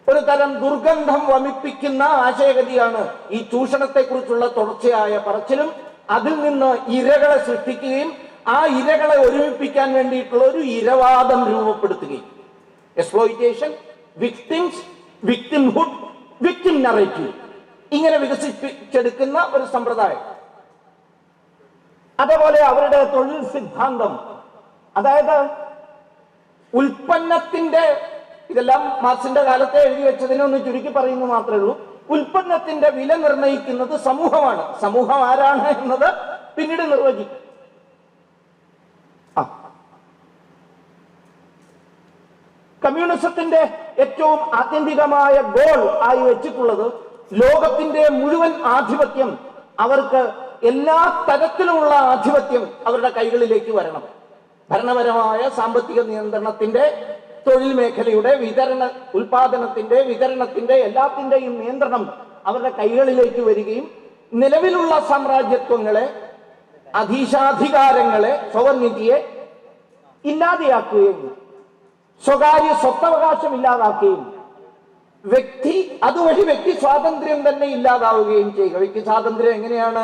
ഒരു തരം ദുർഗന്ധം വമിപ്പിക്കുന്ന ആശയഗതിയാണ് ഈ ചൂഷണത്തെക്കുറിച്ചുള്ള തുടർച്ചയായ പറച്ചിലും അതിൽ നിന്ന് ഇരകളെ സൃഷ്ടിക്കുകയും ആ ഇരകളെ ഒരുമിപ്പിക്കാൻ വേണ്ടിയിട്ടുള്ള ഒരു ഇരവാദം രൂപപ്പെടുത്തുകയും. Exploitation, victims, victimhood, victim narrative, ഇങ്ങനെ വികസിപ്പിച്ചെടുക്കുന്ന ഒരു സമ്പ്രദായം. അതേപോലെ അവരുടെ തൊഴിൽ സിദ്ധാന്തം, അതായത് ഉൽപ്പന്നത്തിന്റെ, ഇതെല്ലാം മാർക്സിന്റെ കാലത്തെ എഴുതി വെച്ചതിനെ ഒന്ന് ചുരുക്കി പറയുന്നു മാത്രമേ ഉള്ളൂ. ഉൽപ്പന്നത്തിന്റെ വില നിർണ്ണയിക്കുന്നത് സമൂഹമാണ്. സമൂഹം ആരാണ് എന്നത് പിന്നീട് നിർവചിക്കും. കമ്മ്യൂണിസത്തിന്റെ ഏറ്റവും ആത്യന്തികമായ ഗോൾ ആയി വെച്ചിട്ടുള്ളത് ലോകത്തിന്റെ മുഴുവൻ ആധിപത്യം, അവർക്ക് എല്ലാ തരത്തിലുമുള്ള ആധിപത്യം അവരുടെ കൈകളിലേക്ക് വരണം. ഭരണപരമായ സാമ്പത്തിക നിയന്ത്രണത്തിന്റെ, തൊഴിൽ മേഖലയുടെ, ഉൽപാദനത്തിന്റെ, വിതരണത്തിന്റെ, എല്ലാത്തിന്റെയും നിയന്ത്രണം അവരുടെ കൈകളിലേക്ക് വരികയും നിലവിലുള്ള സാമ്രാജ്യത്വങ്ങളെ, അധീശാധികാരങ്ങളെ, സോവർണിറ്റിയെ ഇല്ലാതെയാക്കുകയും സ്വകാര്യ സ്വത്തവകാശം ഇല്ലാതാക്കുകയും അതുവഴി വ്യക്തി സ്വാതന്ത്ര്യം തന്നെ ഇല്ലാതാവുകയും ചെയ്യുക. വ്യക്തി സ്വാതന്ത്ര്യം എങ്ങനെയാണ്,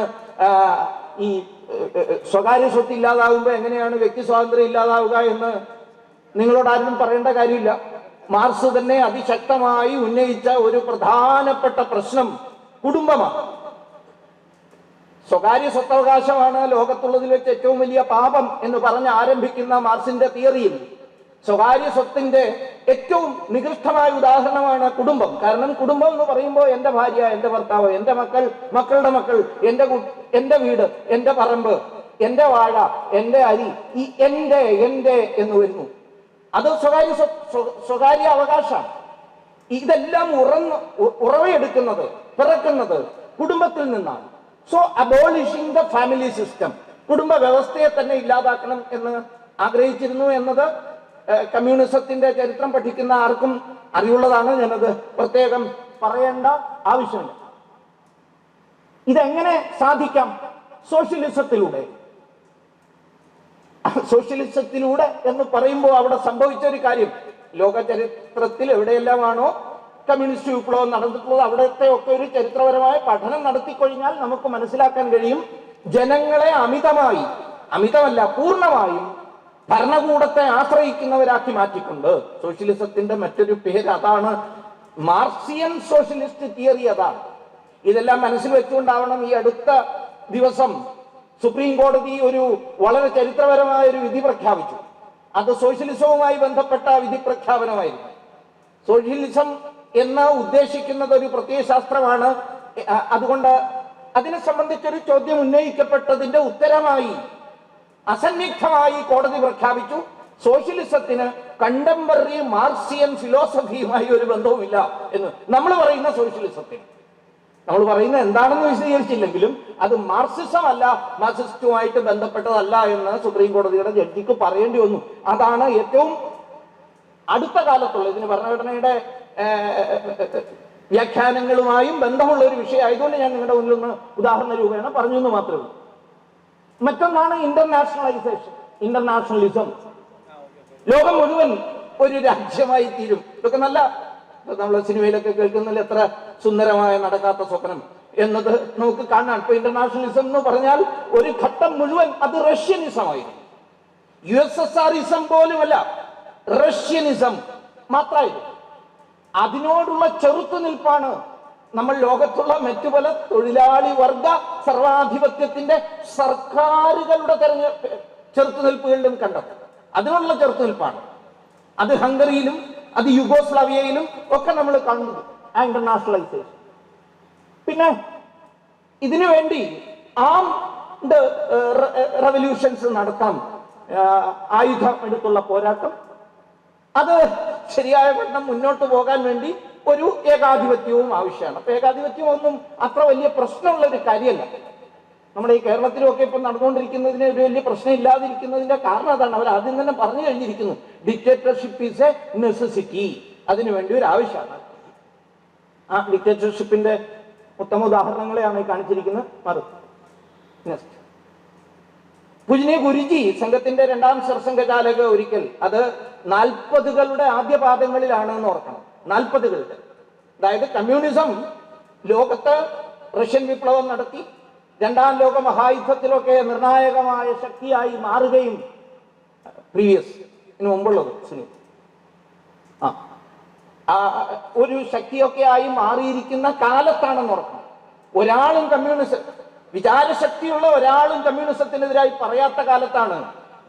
ഈ സ്വകാര്യ സ്വത്ത് ഇല്ലാതാവുമ്പോൾ എങ്ങനെയാണ് വ്യക്തി സ്വാതന്ത്ര്യം ഇല്ലാതാവുക എന്ന് നിങ്ങളോടാരും പറയേണ്ട കാര്യമില്ല. മാർക്സ് തന്നെ അതിശക്തമായി ഉന്നയിച്ച ഒരു പ്രധാനപ്പെട്ട പ്രശ്നം കുടുംബമാണ്. സ്വകാര്യ സ്വത്തവകാശമാണ് ലോകത്തുള്ളതിൽ വെച്ച് ഏറ്റവും വലിയ പാപം എന്ന് പറഞ്ഞ് ആരംഭിക്കുന്ന മാർക്സിന്റെ തിയറിയിൽ സ്വകാര്യ സ്വത്തിന്റെ ഏറ്റവും നികൃഷ്ടമായ ഉദാഹരണമാണ് കുടുംബം. കാരണം കുടുംബം എന്ന് പറയുമ്പോൾ എന്റെ ഭാര്യ, എന്റെ ഭർത്താവ്, എന്റെ മക്കൾ, മക്കളുടെ മക്കൾ, എന്റെ വീട്, എന്റെ പറമ്പ്, എന്റെ വാഴ, എന്റെ അരി, ഈ എന്റെ എന്ന് വരുന്നു. അത് സ്വകാര്യ അവകാശമാണ്. ഇതെല്ലാം ഉറവയെടുക്കുന്നത്, പിറക്കുന്നത് കുടുംബത്തിൽ നിന്നാണ്. So abolishing the family system, കുടുംബ വ്യവസ്ഥയെ തന്നെ ഇല്ലാതാക്കണം എന്ന് ആഗ്രഹിച്ചിരുന്നു എന്നത് കമ്മ്യൂണിസത്തിന്റെ ചരിത്രം പഠിക്കുന്ന ആർക്കും അറിവുള്ളതാണ്. ഞാനത് പ്രത്യേകം പറയേണ്ട ആവശ്യമില്ല. ഇതെങ്ങനെ സാധിക്കാം? സോഷ്യലിസത്തിലൂടെ. സോഷ്യലിസത്തിലൂടെ എന്ന് പറയുമ്പോൾ അവിടെ സംഭവിച്ച ഒരു കാര്യം, ലോക ചരിത്രത്തിൽ എവിടെയെല്ലാമാണോ കമ്മ്യൂണിസ്റ്റ് വിപ്ലവം നടന്നിട്ടുള്ളത് അവിടത്തെ ഒക്കെ ഒരു ചരിത്രപരമായ പഠനം നടത്തിക്കഴിഞ്ഞാൽ നമുക്ക് മനസ്സിലാക്കാൻ കഴിയും, ജനങ്ങളെ അമിതമല്ല പൂർണ്ണമായും ഭരണകൂടത്തെ ആശ്രയിക്കുന്നവരാക്കി മാറ്റിക്കൊണ്ട് സോഷ്യലിസത്തിന്റെ മറ്റൊരു പേര് അതാണ്. മാർക്സിയൻ സോഷ്യലിസ്റ്റ് തിയറി അതാണ്. ഇതെല്ലാം മനസ്സിൽ വെച്ചുകൊണ്ടാവണം ഈ അടുത്ത ദിവസം സുപ്രീം കോടതി ഒരു വളരെ ചരിത്രപരമായ ഒരു വിധി പ്രഖ്യാപിച്ചു. അത് സോഷ്യലിസവുമായി ബന്ധപ്പെട്ട വിധി പ്രഖ്യാപനമായിരുന്നു. സോഷ്യലിസം എന്ന് ഉദ്ദേശിക്കുന്നത് ഒരു പ്രത്യയശാസ്ത്രമാണ്. അതുകൊണ്ട് അതിനെ സംബന്ധിച്ചൊരു ചോദ്യം ഉന്നയിക്കപ്പെട്ടതിന്റെ ഉത്തരമായി അസന്നിഗ്ധമായി കോടതി പ്രഖ്യാപിച്ചു, സോഷ്യലിസത്തിന് കണ്ടംപററി മാർക്സിയൻ ഫിലോസഫിയുമായി ഒരു ബന്ധവുമില്ല എന്ന്. നമ്മൾ പറയുന്ന സോഷ്യലിസത്തിന്, നമ്മൾ പറയുന്നത് എന്താണെന്ന് വിശദീകരിച്ചില്ലെങ്കിലും അത് മാർക്സിസം അല്ല, മാർക്സിസ്റ്റുമായിട്ട് ബന്ധപ്പെട്ടതല്ല എന്ന് സുപ്രീം കോടതിയുടെ ജഡ്ജിക്ക് പറയേണ്ടി വന്നു. അതാണ് ഏറ്റവും അടുത്ത കാലത്തുള്ള, ഇതിന് ഭരണഘടനയുടെ വ്യാഖ്യാനങ്ങളുമായും ബന്ധമുള്ള ഒരു വിഷയം ആയതുകൊണ്ട് ഞാൻ നിങ്ങളുടെ മുന്നിൽ ഒന്ന് ഉദാഹരണ രൂപേണ പറഞ്ഞു എന്ന് മാത്രമേ ഉള്ളൂ. മറ്റൊന്നാണ് ഇന്റർനാഷണലൈസേഷൻ, ഇന്റർനാഷണലിസം. ലോകം മുഴുവൻ ഒരു രാജ്യമായി തീരും. ഇതൊക്കെ നല്ല, നമ്മൾ സിനിമയിലൊക്കെ കേൾക്കുന്നതിൽ എത്ര സുന്ദരമായ നടക്കാത്ത സ്വപ്നം എന്നത് നമുക്ക് കാണാം. ഇപ്പൊ ഇന്റർനാഷണലിസം എന്ന് പറഞ്ഞാൽ ഒരു ഘട്ടം മുഴുവൻ അത് റഷ്യനിസമായിരുന്നു. USSRism പോലുമല്ല, റഷ്യനിസം മാത്രമായിരുന്നു. അതിനോടുള്ള ചെറുത്തുനിൽപ്പാണ് നമ്മൾ ലോകത്തുള്ള മറ്റു പല തൊഴിലാളി വർഗ സർവാധിപത്യത്തിന്റെ സർക്കാരുകളുടെ ചെറുത്തുനിൽപ്പുകളിലും കണ്ടത്. അതിനുള്ള ചെറുത്തുനിൽപ്പാണ്. അത് ഹംഗറിയിലും അത് യുഗോസ്ലാവിയയിലും ഒക്കെ നമ്മൾ കണ്ടു. ഇന്റർനാഷണലൈസേഷൻ. പിന്നെ ഇതിനു വേണ്ടി ആംഡ് റെവല്യൂഷൻസ് നടത്താം, ആയുധം എടുത്തുള്ള പോരാട്ടം. അത് ശരിയായ വണ്ണം മുന്നോട്ട് പോകാൻ വേണ്ടി ഒരു ഏകാധിപത്യവും ആവശ്യമാണ്. അപ്പൊ ഏകാധിപത്യം ഒന്നും അത്ര വലിയ പ്രശ്നമുള്ള ഒരു കാര്യമല്ല. നമ്മുടെ ഈ കേരളത്തിലുമൊക്കെ ഇപ്പം നടന്നുകൊണ്ടിരിക്കുന്നതിന് ഒരു വലിയ പ്രശ്നം ഇല്ലാതിരിക്കുന്നതിന്റെ കാരണം അതാണ്. അവർ ആദ്യം തന്നെ പറഞ്ഞു കഴിഞ്ഞിരിക്കുന്നു, ഡിക്റ്റേറ്റർഷിപ്പ് ഈസ് എ നെസസിറ്റി. അതിനുവേണ്ടി ഒരു ആവശ്യമാണ്. ആ ഡിക്റ്റേറ്റർഷിപ്പിന്റെ ഉത്തമ ഉദാഹരണങ്ങളെയാണ് ഈ കാണിച്ചിരിക്കുന്നത്. നെക്സ്റ്റ്, പൂജനീയ ഗുരുജി സംഘത്തിന്റെ രണ്ടാം സർസംഘചാലക ഒരിക്കൽ, അത് 40കളുടെ ആദ്യ പാദങ്ങളിലാണ് എന്ന് ഓർക്കണം. 40കളുടെ, അതായത് കമ്മ്യൂണിസം ലോകത്ത് റഷ്യൻ വിപ്ലവം നടത്തി രണ്ടാം ലോക മഹായുദ്ധത്തിലൊക്കെ നിർണായകമായ ശക്തിയായി മാറുകയും ഇതിനു മുമ്പുള്ളത് ഒരു ശക്തിയൊക്കെ ആയി മാറിയിരിക്കുന്ന കാലത്താണെന്ന് ഓർക്കണം. ഒരാളും കമ്മ്യൂണിസം, വിചാരശക്തിയുള്ള ഒരാളും കമ്മ്യൂണിസത്തിനെതിരായി പറയാത്ത കാലത്താണ്.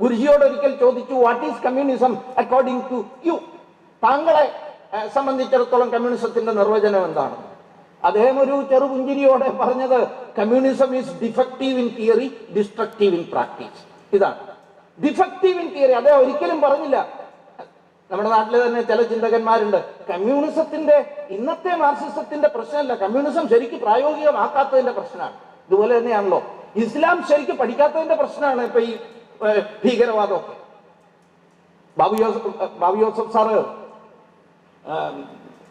ഗുരുജിയോട് ഒരിക്കൽ ചോദിച്ചു, what is communism according to you? താങ്കളെ സംബന്ധിച്ചിടത്തോളം കമ്മ്യൂണിസത്തിന്റെ നിർവചനം എന്താണ്? അദ്ദേഹം ഒരു ചെറുപുഞ്ചിരിയോടെ പറഞ്ഞത്, communism is defective in theory, destructive in practice. ഇതാണ് ഡിഫക്റ്റീവ് ഇൻ തിയറി. അദ്ദേഹം ഒരിക്കലും പറഞ്ഞില്ല. നമ്മുടെ നാട്ടിൽ തന്നെ ചില ചിന്തകന്മാരുണ്ട്, കമ്മ്യൂണിസത്തിന്റെ ഇന്നത്തെ മാർക്സിസത്തിന്റെ പ്രശ്നമല്ല, കമ്മ്യൂണിസം ശരിക്കും പ്രായോഗികമാക്കാത്തതിന്റെ പ്രശ്നമാണ്. ഇതുപോലെ തന്നെയാണല്ലോ ഇസ്ലാം ശരിക്കും പഠിക്കാത്തതിന്റെ പ്രശ്നമാണ് ഇപ്പൊ ഈ ഭീകരവാദമൊക്കെ. ബാബു യോസഫ് സാറ്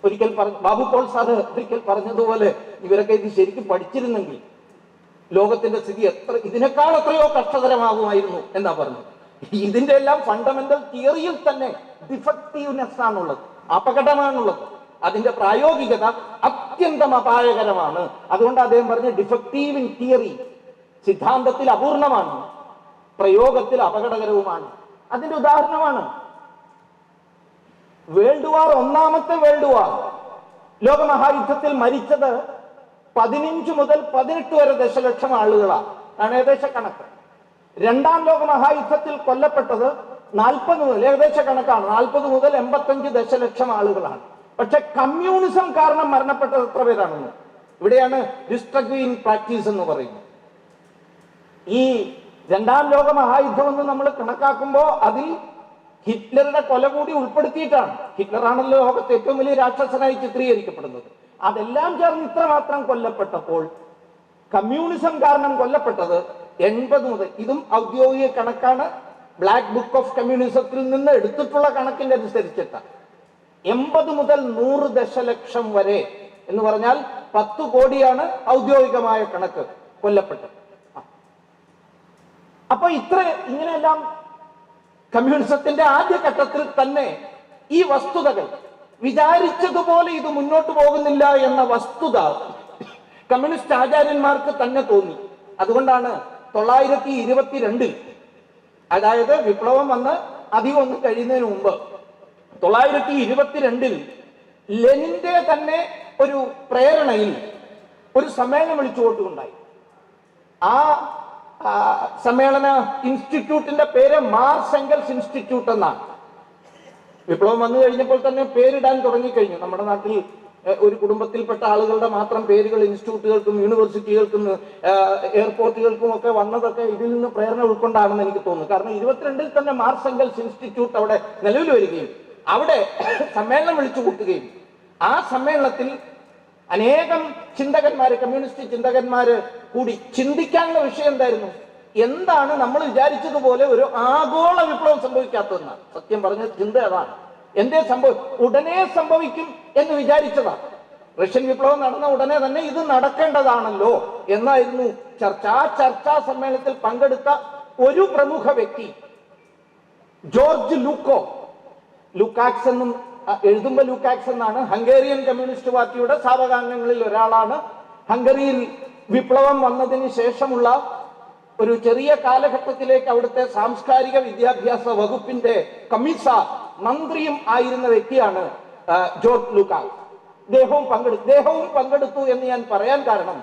ഒരിക്കൽ ബാബു പോൾ സാറ് ഒരിക്കൽ പറഞ്ഞതുപോലെ, ഇവരൊക്കെ ഇത് ശരിക്കും പഠിച്ചിരുന്നെങ്കിൽ ലോകത്തിന്റെ സ്ഥിതി ഇതിനേക്കാൾ എത്രയോ കഷ്ടതരമാകുമായിരുന്നു എന്നാ പറഞ്ഞത്. ഇതിന്റെ എല്ലാം ഫണ്ടമെന്റൽ തിയറിയിൽ തന്നെ ഡിഫക്റ്റീവ്നെസ് ആണുള്ളത്, അപകടമാണുള്ളത്. അതിന്റെ പ്രായോഗികത അത്യന്തം അപായകരമാണ്. അതുകൊണ്ട് അദ്ദേഹം പറഞ്ഞ ഡിഫക്റ്റീവ് ഇൻ തിയറി, സിദ്ധാന്തത്തിൽ അപൂർണമാണ്, പ്രയോഗത്തിൽ അപകടകരവുമാണ്. അതിന്റെ ഉദാഹരണമാണ് വേൾഡ് വാർ, ഒന്നാമത്തെ വേൾഡ് വാർ. ലോകമഹായുദ്ധത്തിൽ മരിച്ചത് 15 മുതൽ 18 വരെ ദശലക്ഷം ആളുകളാണ് ഏകദേശ കണക്ക്. രണ്ടാം ലോക മഹായുദ്ധത്തിൽ കൊല്ലപ്പെട്ടത് 40 മുതൽ, ഏകദേശ കണക്കാണ്, 40 മുതൽ 85 ദശലക്ഷം ആളുകളാണ്. പക്ഷെ കമ്മ്യൂണിസം കാരണം മരണപ്പെട്ടത് എത്ര പേരാണെന്ന് ഇവിടെയാണ് ഡിസ്ട്രക്റ്റീവ് ഇൻ പ്രാക്ടീസ് എന്ന് പറയുന്നത്. ഈ രണ്ടാം ലോക മഹായുദ്ധം എന്ന് നമ്മൾ കണക്കാക്കുമ്പോൾ അതിൽ ഹിറ്റ്ലറുടെ കൊല കൂടി ഉൾപ്പെടുത്തിയിട്ടാണ്. ഹിറ്റ്ലറാണല്ലോ ലോകത്തെ ഏറ്റവും വലിയ രാക്ഷസനായി ചിത്രീകരിക്കപ്പെടുന്നത്. അതെല്ലാം ചേർന്ന് ഇത്രമാത്രം കൊല്ലപ്പെട്ടപ്പോൾ കമ്മ്യൂണിസം കാരണം കൊല്ലപ്പെട്ടത് 80 മുതൽ, ഇതും ഔദ്യോഗിക കണക്കാണ്, ബ്ലാക്ക് ബുക്ക് ഓഫ് കമ്മ്യൂണിസത്തിൽ നിന്ന് എടുത്തിട്ടുള്ള കണക്കിന്റെ അനുസരിച്ചിട്ടാണ്, 80 മുതൽ 100 ദശലക്ഷം വരെ എന്ന് പറഞ്ഞാൽ 10 കോടിയാണ് ഔദ്യോഗികമായ കണക്ക് കൊല്ലപ്പെട്ടത്. അപ്പൊ ഇങ്ങനെയെല്ലാം കമ്മ്യൂണിസത്തിന്റെ ആദ്യഘട്ടത്തിൽ തന്നെ ഈ വസ്തുതകൾ, വിചാരിച്ചതുപോലെ ഇത് മുന്നോട്ട് പോകുന്നില്ല എന്ന വസ്തുത കമ്മ്യൂണിസ്റ്റ് ആചാര്യന്മാർക്ക് തന്നെ തോന്നി. അതുകൊണ്ടാണ് 922, അതായത് വിപ്ലവം വന്ന് അധികം ഒന്നും കഴിയുന്നതിന് മുമ്പ് 922 ലെനിന്റെ തന്നെ ഒരു പ്രേരണയിൽ ഒരു സമ്മേളനം വിളിച്ചുകൊണ്ടുണ്ടായി. ആ സമ്മേളന ഇൻസ്റ്റിറ്റ്യൂട്ടിന്റെ പേര് മാർസ് എംഗൽസ് ഇൻസ്റ്റിറ്റ്യൂട്ട് എന്നാണ്. വിപ്ലവം വന്നു കഴിഞ്ഞപ്പോൾ തന്നെ പേരിടാൻ തുടങ്ങിക്കഴിഞ്ഞു. നമ്മുടെ നാട്ടിൽ ഒരു കുടുംബത്തിൽപ്പെട്ട ആളുകളുടെ മാത്രം പേരുകൾ ഇൻസ്റ്റിറ്റ്യൂട്ടുകൾക്കും യൂണിവേഴ്സിറ്റികൾക്കും എയർപോർട്ടുകൾക്കും ഒക്കെ വന്നതൊക്കെ ഇതിൽ നിന്ന് പ്രേരണ ഉൾക്കൊണ്ടാണെന്ന് എനിക്ക് തോന്നുന്നു. കാരണം 22 തന്നെ മാർസ് എംഗൽസ് ഇൻസ്റ്റിറ്റ്യൂട്ട് അവിടെ നിലവിൽ വരികയും അവിടെ സമ്മേളനം വിളിച്ചു കൂട്ടുകയും ആ സമ്മേളനത്തിൽ അനേകം ചിന്തകന്മാര്, കമ്മ്യൂണിസ്റ്റ് ചിന്തകന്മാര് കൂടി ചിന്തിക്കാനുള്ള വിഷയം എന്തായിരുന്നു? എന്താണ് നമ്മൾ വിചാരിച്ചതുപോലെ ഒരു ആഗോള വിപ്ലവം സംഭവിക്കാത്തതെന്നാണ്. സത്യം പറഞ്ഞ ചിന്ത അതാണ്. എന്തേ ഉടനെ സംഭവിക്കും എന്ന് വിചാരിച്ചതാണ്. റഷ്യൻ വിപ്ലവം നടന്ന ഉടനെ തന്നെ ഇത് നടക്കേണ്ടതാണല്ലോ എന്നായിരുന്നു ചർച്ച. ആ ചർച്ചാ സമ്മേളനത്തിൽ പങ്കെടുത്ത ഒരു പ്രമുഖ വ്യക്തി ജോർജ് ലൂക്കാക്സ് എന്നും എഴുതുമ്പോൾ ലൂക്കാക്സ് എന്നാണ്, ഹംഗേറിയൻ കമ്മ്യൂണിസ്റ്റ് പാർട്ടിയുടെ സാവകാംഗങ്ങളിൽ ഒരാളാണ്. ഹംഗറിയിൽ വിപ്ലവം വന്നതിന് ശേഷമുള്ള ഒരു ചെറിയ കാലഘട്ടത്തിലേക്ക് അവിടുത്തെ സാംസ്കാരിക വിദ്യാഭ്യാസ വകുപ്പിന്റെ കമ്മീസാർ മന്ത്രിയും ആയിരുന്ന വ്യക്തിയാണ് ജോർജ് ലൂക്കാസ്. ഇദ്ദേഹവും പങ്കെടുത്തു എന്ന് ഞാൻ പറയാൻ കാരണം,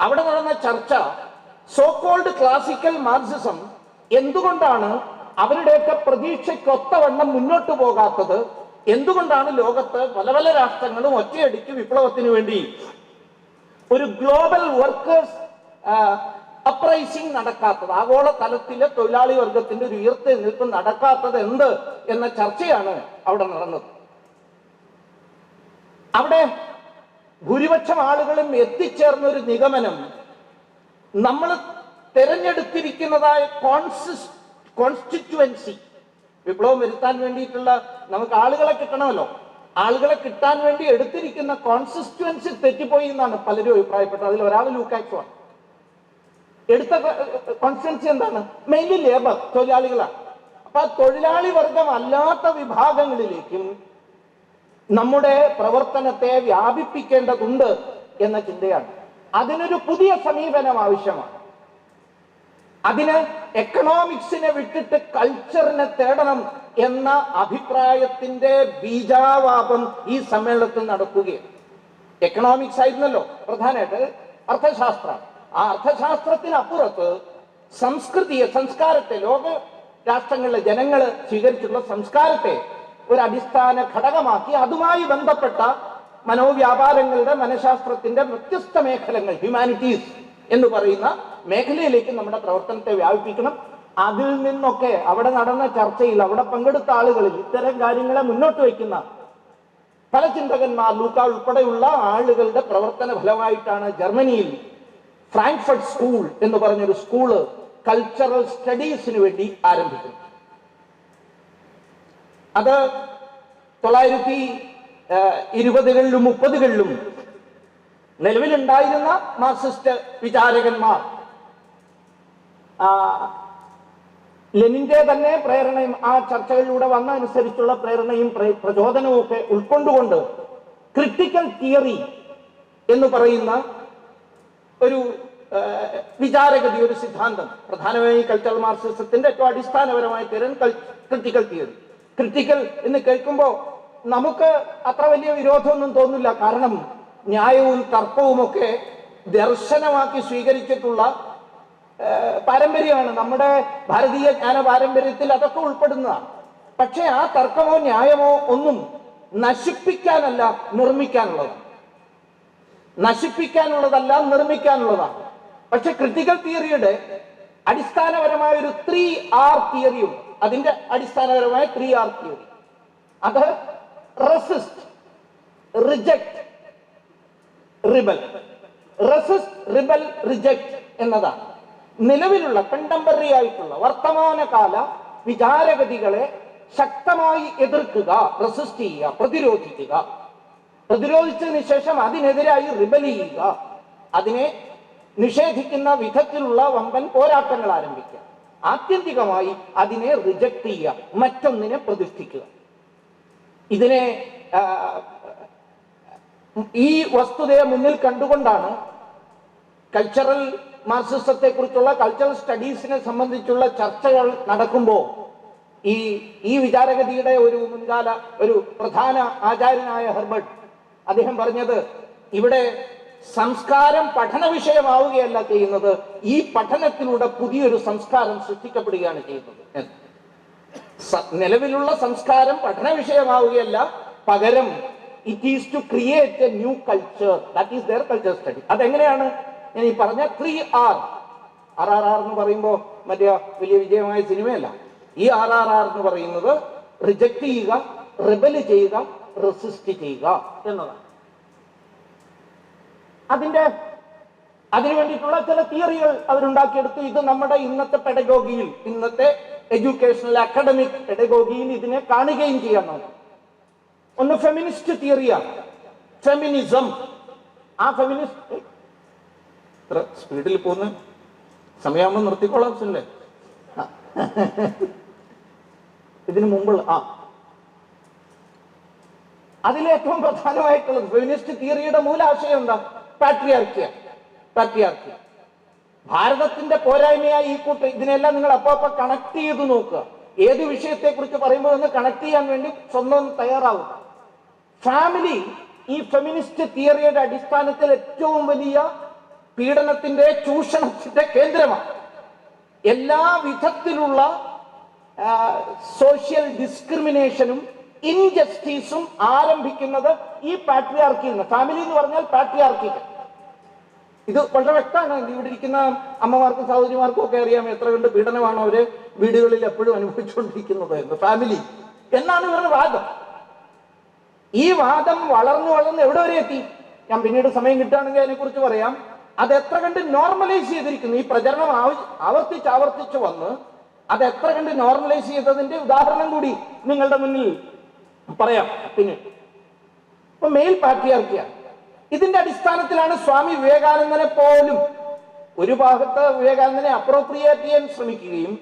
അവിടെ നടന്ന ചർച്ച സോ കോൾഡ് ക്ലാസിക്കൽ മാർക്സിസം എന്തുകൊണ്ടാണ് അവരുടെയൊക്കെ പ്രതീക്ഷയ്ക്കൊത്തവണ്ണം മുന്നോട്ട് പോകാത്തത്, എന്തുകൊണ്ടാണ് ലോകത്ത് പല പല രാഷ്ട്രങ്ങളും ഒറ്റയടിക്ക് വിപ്ലവത്തിന് വേണ്ടി ഒരു ഗ്ലോബൽ വർക്കേഴ്സ് അപ്രൈസിംഗ് നടക്കാത്തത്, ആഗോള തലത്തിലെ തൊഴിലാളി വർഗത്തിന്റെ ഒരു ഉയർത്തെഴുന്നേൽപ്പ് നടക്കാത്തത് എന്ത് എന്ന ചർച്ചയാണ് അവിടെ നടന്നത്. അവിടെ ഭൂരിപക്ഷം ആളുകളും എത്തിച്ചേർന്ന ഒരു നിഗമനം, നമ്മൾ തെരഞ്ഞെടുത്തിരിക്കുന്നതായ കോൺസ്റ്റിറ്റ്യുവൻസി, വിപ്ലവം വരുത്താൻ വേണ്ടിയിട്ടുള്ള നമുക്ക് ആളുകളെ കിട്ടണമല്ലോ, ആളുകളെ കിട്ടാൻ വേണ്ടി എടുത്തിരിക്കുന്ന കോൺസ്റ്റിറ്റ്യുവൻസി തെറ്റിപ്പോയി എന്നാണ് പലരും അഭിപ്രായപ്പെട്ടത്. അതിൽ ഒരാൾ ലൂക്കാക്സുമാണ്. എടുത്ത കോൺസ്റ്റിറ്റ്യുവൻസി എന്താണ്? മെയിൻലി ലേബർ, തൊഴിലാളികളാണ്. അപ്പൊ ആ തൊഴിലാളി വർഗം അല്ലാത്ത വിഭാഗങ്ങളിലേക്കും നമ്മുടെ പ്രവർത്തനത്തെ വ്യാപിപ്പിക്കേണ്ടതുണ്ട് എന്ന ചിന്തയാണ്. അതിനൊരു പുതിയ സമീപനം ആവശ്യമാണ്. അതിന് എക്കണോമിക്സിനെ വിട്ടിട്ട് കൾച്ചറിനെ തേടണം എന്ന അഭിപ്രായത്തിന്റെ ബീജാവാപം ഈ സമ്മേളനത്തിൽ നടക്കുകയാണ്. എക്കണോമിക്സ് ആയിരുന്നല്ലോ പ്രധാനമായിട്ട്, അർത്ഥശാസ്ത്രം. ആ അർത്ഥശാസ്ത്രത്തിനപ്പുറത്ത് സംസ്കാരത്തെ, ലോക രാഷ്ട്രങ്ങളിലെ ജനങ്ങൾ സ്വീകരിച്ചിട്ടുള്ള സംസ്കാരത്തെ ഒരു അടിസ്ഥാന ഘടകമാക്കി അതുമായി ബന്ധപ്പെട്ട മനോവ്യാപാരങ്ങളുടെ, മനഃശാസ്ത്രത്തിന്റെ വ്യത്യസ്ത മേഖലകൾ, ഹ്യൂമാനിറ്റീസ് എന്ന് പറയുന്ന മേഖലയിലേക്ക് നമ്മുടെ പ്രവർത്തനത്തെ വ്യാപിപ്പിക്കണം. അതിൽ നിന്നൊക്കെ അവിടെ നടന്ന ചർച്ചയിൽ, അവിടെ പങ്കെടുത്ത ആളുകളിൽ ഇത്തരം കാര്യങ്ങളെ മുന്നോട്ട് വയ്ക്കുന്ന പല ചിന്തകന്മാർ, ലൂക്ക ഉൾപ്പെടെയുള്ള ആളുകളുടെ പ്രവർത്തന ഫലമായിട്ടാണ് ജർമ്മനിയിൽ ഫ്രാങ്ക്ഫർട്ട് സ്കൂൾ എന്ന് പറഞ്ഞൊരു സ്കൂള് കൾച്ചറൽ സ്റ്റഡീസിന് വേണ്ടി ആരംഭിക്കുന്നത്. അത് 1920കളിലും 30കളിലും നിലവിലുണ്ടായിരുന്ന മാർക്സിസ്റ്റ് വിചാരകന്മാർ, ലെനിന്റെ തന്നെ പ്രേരണയും ആ ചർച്ചകളിലൂടെ വന്ന അനുസരിച്ചുള്ള പ്രേരണയും പ്രചോദനവും ഒക്കെ ഉൾക്കൊണ്ടുകൊണ്ട് ക്രിട്ടിക്കൽ തിയറി എന്ന് പറയുന്ന ഒരു വിചാരഗതി, ഒരു സിദ്ധാന്തം, പ്രധാനമായും കൾച്ചറൽ മാർക്സിസത്തിന്റെ ഏറ്റവും അടിസ്ഥാനപരമായ തരം ക്രിട്ടിക്കൽ തിയറി. ക്രിട്ടിക്കൽ എന്ന് കേൾക്കുമ്പോൾ നമുക്ക് അത്ര വലിയ വിരോധമൊന്നും തോന്നില്ല. കാരണം ന്യായവും തർക്കവും ഒക്കെ ദർശനമാക്കി സ്വീകരിച്ചിട്ടുള്ള പാരമ്പര്യമാണ്. നമ്മുടെ ഭാരതീയ ജ്ഞാന പാരമ്പര്യത്തിൽ അതൊക്കെ ഉൾപ്പെടുന്നതാണ്. പക്ഷെ ആ തർക്കമോ ന്യായമോ ഒന്നും നശിപ്പിക്കാനല്ല, നിർമ്മിക്കാനുള്ളതാണ്. നശിപ്പിക്കാനുള്ളതല്ല, നിർമ്മിക്കാനുള്ളതാണ്. പക്ഷെ ക്രിട്ടിക്കൽ തിയറിയുടെ അടിസ്ഥാനപരമായ ഒരു 3R തിയറി ഉണ്ട്. അതിന്റെ അടിസ്ഥാനപരമായ 3R തിയറി, അത് resist, reject, rebel. Resist, rebel, reject എന്നതാണ് നിലവിലുള്ള കണ്ടംപററി ആയിട്ടുള്ള വർത്തമാനകാല വിചാരഗതികളെ ശക്തമായി എതിർക്കുക, റെസിസ്റ്റ് ചെയ്യുക, പ്രതിരോധിക്കുക. പ്രതിരോധിച്ചതിന് ശേഷം അതിനെതിരായി റിബൽ ചെയ്യുക, അതിനെ നിഷേധിക്കുന്ന വിധത്തിലുള്ള വമ്പൻ പോരാട്ടങ്ങൾ ആരംഭിക്കുക. ആത്യന്തികമായി അതിനെ റിജക്ട് ചെയ്യുക, മറ്റൊന്നിനെ പ്രതിഷ്ഠിക്കുക. ഇതിനെ ഈ വസ്തുതയെ മുന്നിൽ കണ്ടുകൊണ്ടാണ് കൾച്ചറൽ മാർക്സിസത്തെ കുറിച്ചുള്ള, കൾച്ചറൽ സ്റ്റഡീസിനെ സംബന്ധിച്ചുള്ള ചർച്ചകൾ നടക്കുമ്പോൾ ഈ വിചാരഗതിയുടെ ഒരു മുൻകാല ഒരു പ്രധാന ആചാര്യനായ ഹെർബർട്ട് അദ്ദേഹം പറഞ്ഞത്, ഇവിടെ സംസ്കാരം പഠന വിഷയമാവുകയല്ല ചെയ്യുന്നത്, ഈ പഠനത്തിലൂടെ പുതിയൊരു സംസ്കാരം സൃഷ്ടിക്കപ്പെടുകയാണ് ചെയ്യുന്നത്. നിലവിലുള്ള സംസ്കാരം പഠന വിഷയമാവുകയല്ല, പകരം it is to create a new culture, that is their culture study. അതെങ്ങനെയാണ്? ഞാൻ ഈ പറഞ്ഞ 3R. RRR എന്ന് പറയുമ്പോൾ മറ്റേ വലിയ വിജയമായ സിനിമയല്ല. ഈ RRR എന്ന് പറയുന്നത് റിജക്ട് ചെയ്യുക, റിബൽ ചെയ്യുക, റെസിസ്റ്റ് ചെയ്യുക എന്നതാണ്. അതിനു വേണ്ടിയിട്ടുള്ള ചില തിയറികൾ അവരുണ്ടാക്കിയെടുത്തു. ഇത് നമ്മുടെ ഇന്നത്തെ പെഡഗോഗിയിൽ, ഇന്നത്തെ എഡ്യൂക്കേഷണൽ അക്കാഡമിക് പെഡഗോഗിയിൽ ഇതിനെ കാണുകയും ചെയ്യാൻ നോക്കും. ഒന്ന് ഫെമിനിസ്റ്റ് തിയറിയാണ്, ഫെമിനിസം. ആ ഫെമിനിസ്റ്റ് സ്പീഡിൽ പോകുന്ന സമയമാകുമ്പോൾ നിർത്തിക്കോളാം അല്ലേ? ഇതിനു മുമ്പുള്ള അതിലേറ്റവും പ്രധാനമായിട്ടുള്ളത് ഫെമിനിസ്റ്റ് തിയറിയുടെ മൂലാശയം എന്താ? പാട്രിയാർക്കി. ഭാരതത്തിന്റെ പോരായ്മയായി ഈ കൂട്ടർ ഇതിനെല്ലാം നിങ്ങൾ അപ്പൊ കണക്ട് ചെയ്ത് നോക്കുക. ഏത് വിഷയത്തെ കുറിച്ച് പറയുമ്പോൾ ഒന്ന് കണക്ട് ചെയ്യാൻ വേണ്ടി സ്വന്തം തയ്യാറാവുക. ഫാമിലി ഈ ഫെമിനിസ്റ്റ് തിയറിയുടെ അടിസ്ഥാനത്തിൽ ഏറ്റവും വലിയ പീഡനത്തിന്റെ ചൂഷണത്തിന്റെ കേന്ദ്രമാണ്. എല്ലാ വിധത്തിലുള്ള സോഷ്യൽ ഡിസ്ക്രിമിനേഷനും ഇൻജസ്റ്റിസും ആരംഭിക്കുന്നത് ഈ പാട്രിയാർക്കിയിൽ നിന്ന്. ഫാമിലി എന്ന് പറഞ്ഞാൽ പാട്രിയാർക്കിക്ക്. ഇത് വളരെ വ്യക്തമാണ്. ഇവിടെ ഇരിക്കുന്ന അമ്മമാർക്കും സഹോദരിമാർക്കും ഒക്കെ അറിയാം എത്ര കണ്ട് പീഡനമാണ് അവര് വീടുകളിൽ എപ്പോഴും അനുഭവിച്ചുകൊണ്ടിരിക്കുന്നത് എന്ന്. ഫാമിലി എന്നാണ് ഇവരുടെ വാദം. ഈ വാദം വളർന്നു എവിടെ വരെ എത്തി? ഞാൻ പിന്നീട് സമയം കിട്ടുകയാണെങ്കിൽ അതിനെക്കുറിച്ച് പറയാം. അത് എത്ര കണ്ട് നോർമലൈസ് ചെയ്തിരിക്കുന്നു. ഈ പ്രചരണം ആവർത്തിച്ച് വന്ന് അത് എത്ര കണ്ട് നോർമലൈസ് ചെയ്തതിന്റെ ഉദാഹരണം കൂടി നിങ്ങളുടെ മുന്നിൽ പറയാം പിന്നീട്. ഇപ്പൊ മെയിൽ പാട്രിയാർക്കിയാണ്. ഇതിന്റെ അടിസ്ഥാനത്തിലാണ് സ്വാമി വിവേകാനന്ദനെ പോലും ഒരു ഭാഗത്ത് വിവേകാനന്ദനെ അപ്രോപ്രിയേറ്റ് ചെയ്യാൻ ശ്രമിക്കുകയും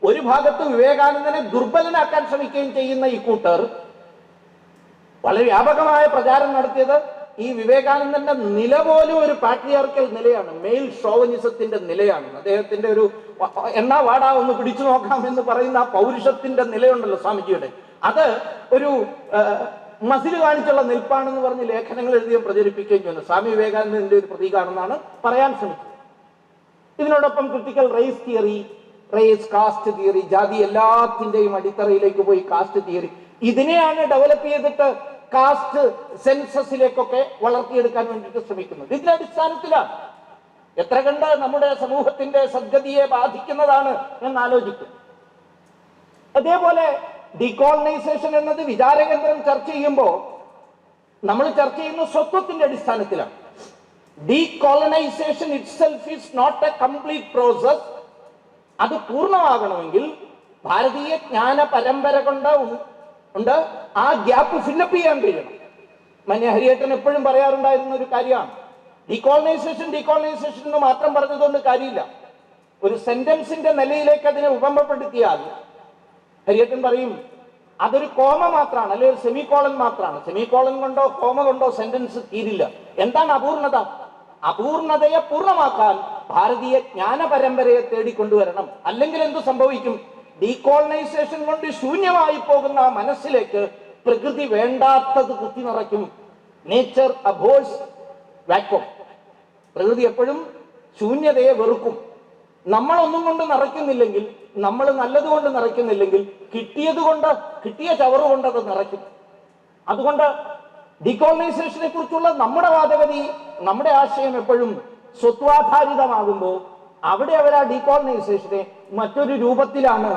ഒരു ഭാഗത്ത് വിവേകാനന്ദനെ ദുർബലനാക്കാൻ ശ്രമിക്കുകയും ചെയ്യുന്ന ഈ കൂട്ടർ വളരെ വ്യാപകമായ പ്രചാരം നടത്തിയത് ഈ വിവേകാനന്ദന്റെ നില പോലും ഒരു പാട്രിയാർക്കൽ നിലയാണ്, മെയിൽ ഷോവനിസത്തിന്റെ നിലയാണ്. അദ്ദേഹത്തിന്റെ ഒരു എന്നാ വാടാ ഒന്ന് പിടിച്ചു നോക്കാം എന്ന് പറയുന്ന ആ പൗരുഷത്തിന്റെ നിലയുണ്ടല്ലോ സ്വാമിജിയുടെ, അത് ഒരു മസിൽ കാണിച്ചുള്ള നിൽപ്പാണെന്ന് പറഞ്ഞ് ലേഖനങ്ങൾ എഴുതിയും പ്രചരിപ്പിക്കുകയും ചെയ്യുന്നു. സ്വാമി വിവേകാനന്ദന്റെ ഒരു പ്രതീകമാണെന്നാണ് പറയാൻ ശ്രമിച്ചത്. ഇതിനോടൊപ്പം critical race theory, race caste theory, ജാതി എല്ലാത്തിന്റെയും അടിത്തറയിലേക്ക് പോയി കാസ്റ്റ് തിയറി, ഇതിനെയാണ് ഡെവലപ്പ് ചെയ്തിട്ട് കാസ്റ്റ് സെൻസസിലേക്കൊക്കെ വളർത്തിയെടുക്കാൻ വേണ്ടിയിട്ട് ശ്രമിക്കുന്നത്. ഇതിന്റെ അടിസ്ഥാനത്തിലാണ് എത്ര കണ്ട് നമ്മുടെ സമൂഹത്തിന്റെ സദ്ഗതിയെ ബാധിക്കുന്നതാണ് എന്നാലോചിക്കും. അതേപോലെ ഡീകോളനൈസേഷൻ എന്നത് വിചാരകേന്ദ്രം ചർച്ച ചെയ്യുമ്പോൾ നമ്മൾ ചർച്ച ചെയ്യുന്ന സ്വത്വത്തിന്റെ അടിസ്ഥാനത്തിലാണ്. Decolonisation itself is not a complete process. അത് പൂർണ്ണമാകണമെങ്കിൽ ഭാരതീയ ജ്ഞാന പരമ്പര കൊണ്ട് ആ ഗ്യാപ്പ് ഫില്ലപ്പ് ചെയ്യാൻ കഴിയണം. ഹരിയേട്ടൻ എപ്പോഴും പറയാറുണ്ടായിരുന്ന ഒരു കാര്യമാണ്, ഡീകോളനൈസേഷൻ എന്ന് മാത്രം പറഞ്ഞതുകൊണ്ട് കാര്യമില്ല. ഒരു സെന്റൻസിന്റെ നിലയിലേക്ക് അതിനെ ഉപമപ്പെടുത്തിയാൽ ഹരിയേട്ടൻ പറയും അതൊരു കോമ മാത്രമാണ്, അല്ലെങ്കിൽ ഒരു സെമികോളൻ മാത്രമാണ്. സെമികോളൻ കൊണ്ടോ കോമ കൊണ്ടോ സെന്റൻസ് തീരില്ല. എന്താണ് അപൂർണത? അപൂർണതയെ പൂർണ്ണമാക്കാൻ ഭാരതീയ ജ്ഞാന പരമ്പരയെ തേടിക്കൊണ്ടുവരണം. അല്ലെങ്കിൽ എന്ത് സംഭവിക്കും? ഡീകോളനൈസേഷൻ കൊണ്ട് ശൂന്യമായി പോകുന്ന ആ മനസ്സിലേക്ക് പ്രകൃതി വേണ്ടാത്തത് കുത്തി നിറയ്ക്കും. Nature abhors vacuum. പ്രകൃതി എപ്പോഴും ശൂന്യതയെ വെറുക്കും. നമ്മളൊന്നും കൊണ്ട് നിറയ്ക്കുന്നില്ലെങ്കിൽ, നമ്മൾ നല്ലതുകൊണ്ട് നിറയ്ക്കുന്നില്ലെങ്കിൽ, കിട്ടിയ ചവറ് കൊണ്ട് അത് നിറയ്ക്കും. അതുകൊണ്ട് ഡീകോളനൈസേഷനെ കുറിച്ചുള്ള നമ്മുടെ വാദഗതി, നമ്മുടെ ആശയം എപ്പോഴും സ്വത്വാധാരിതമാകുമ്പോൾ അവിടെ അവർ ആ ഡീകോളനൈസേഷനെ മറ്റൊരു രൂപത്തിലാണ്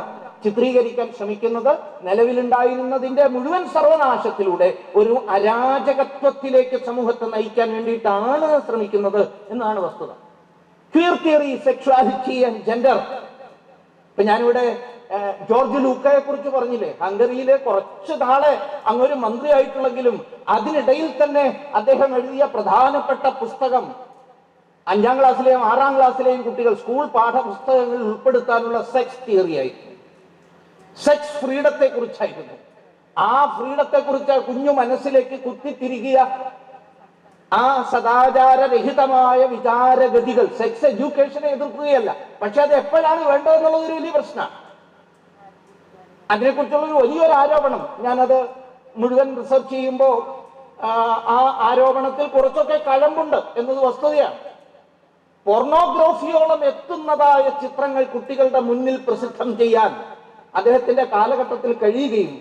ചിത്രീകരിക്കാൻ ശ്രമിക്കുന്നത്. നിലവിലുണ്ടായിരുന്നതിന്റെ മുഴുവൻ സർവനാശത്തിലൂടെ ഒരു അരാജകത്വത്തിലേക്ക് സമൂഹത്തെ നയിക്കാൻ വേണ്ടിയിട്ടാണ് ശ്രമിക്കുന്നത് എന്നാണ് വസ്തുത. Queer theory, sexuality and gender. ഇപ്പൊ ഞാനിവിടെ ജോർജ് ലൂക്കയെ കുറിച്ച് പറഞ്ഞില്ലേ, ഹംഗറിയിലെ കുറച്ച് നാളെ അങ്ങൊരു മന്ത്രിയായിട്ടുള്ളെങ്കിലും അതിനിടയിൽ തന്നെ അദ്ദേഹം എഴുതിയ പ്രധാനപ്പെട്ട പുസ്തകം 5ാം ക്ലാസ്സിലെയും 6ാം ക്ലാസ്സിലെയും കുട്ടികൾ സ്കൂൾ പാഠപുസ്തകങ്ങളിൽ ഉൾപ്പെടുത്താനുള്ള സെക്സ് തിയറി ആയിരുന്നു. സെക്സ് ഫ്രീഡത്തെ കുറിച്ചായിരുന്നു. ആ ഫ്രീഡത്തെ കുറിച്ച് കുഞ്ഞു മനസ്സിലേക്ക് കുത്തിത്തിരികിയ ആ സദാചാരരഹിതമായ വിചാരഗതികൾ. സെക്സ് എഡ്യൂക്കേഷനെ എതിർക്കുകയല്ല, പക്ഷെ അത് എപ്പോഴാണ് വേണ്ടതെന്നുള്ളത് ഒരു വലിയ പ്രശ്നമാണ്. അതിനെക്കുറിച്ചുള്ള ഒരു വലിയൊരു ആരോപണം, ഞാനത് മുഴുവൻ റിസർച്ച് ചെയ്യുമ്പോൾ ആ ആരോപണത്തിൽ കുറച്ചൊക്കെ കഴമ്പുണ്ട് എന്നത് വസ്തുതയാണ്. പോർണോഗ്രാഫിയോളം എത്തുന്നതായ ചിത്രങ്ങൾ കുട്ടികളുടെ മുന്നിൽ പ്രസിദ്ധം ചെയ്യാൻ അദ്ദേഹത്തിന്റെ കാലഘട്ടത്തിൽ കഴിയുകയും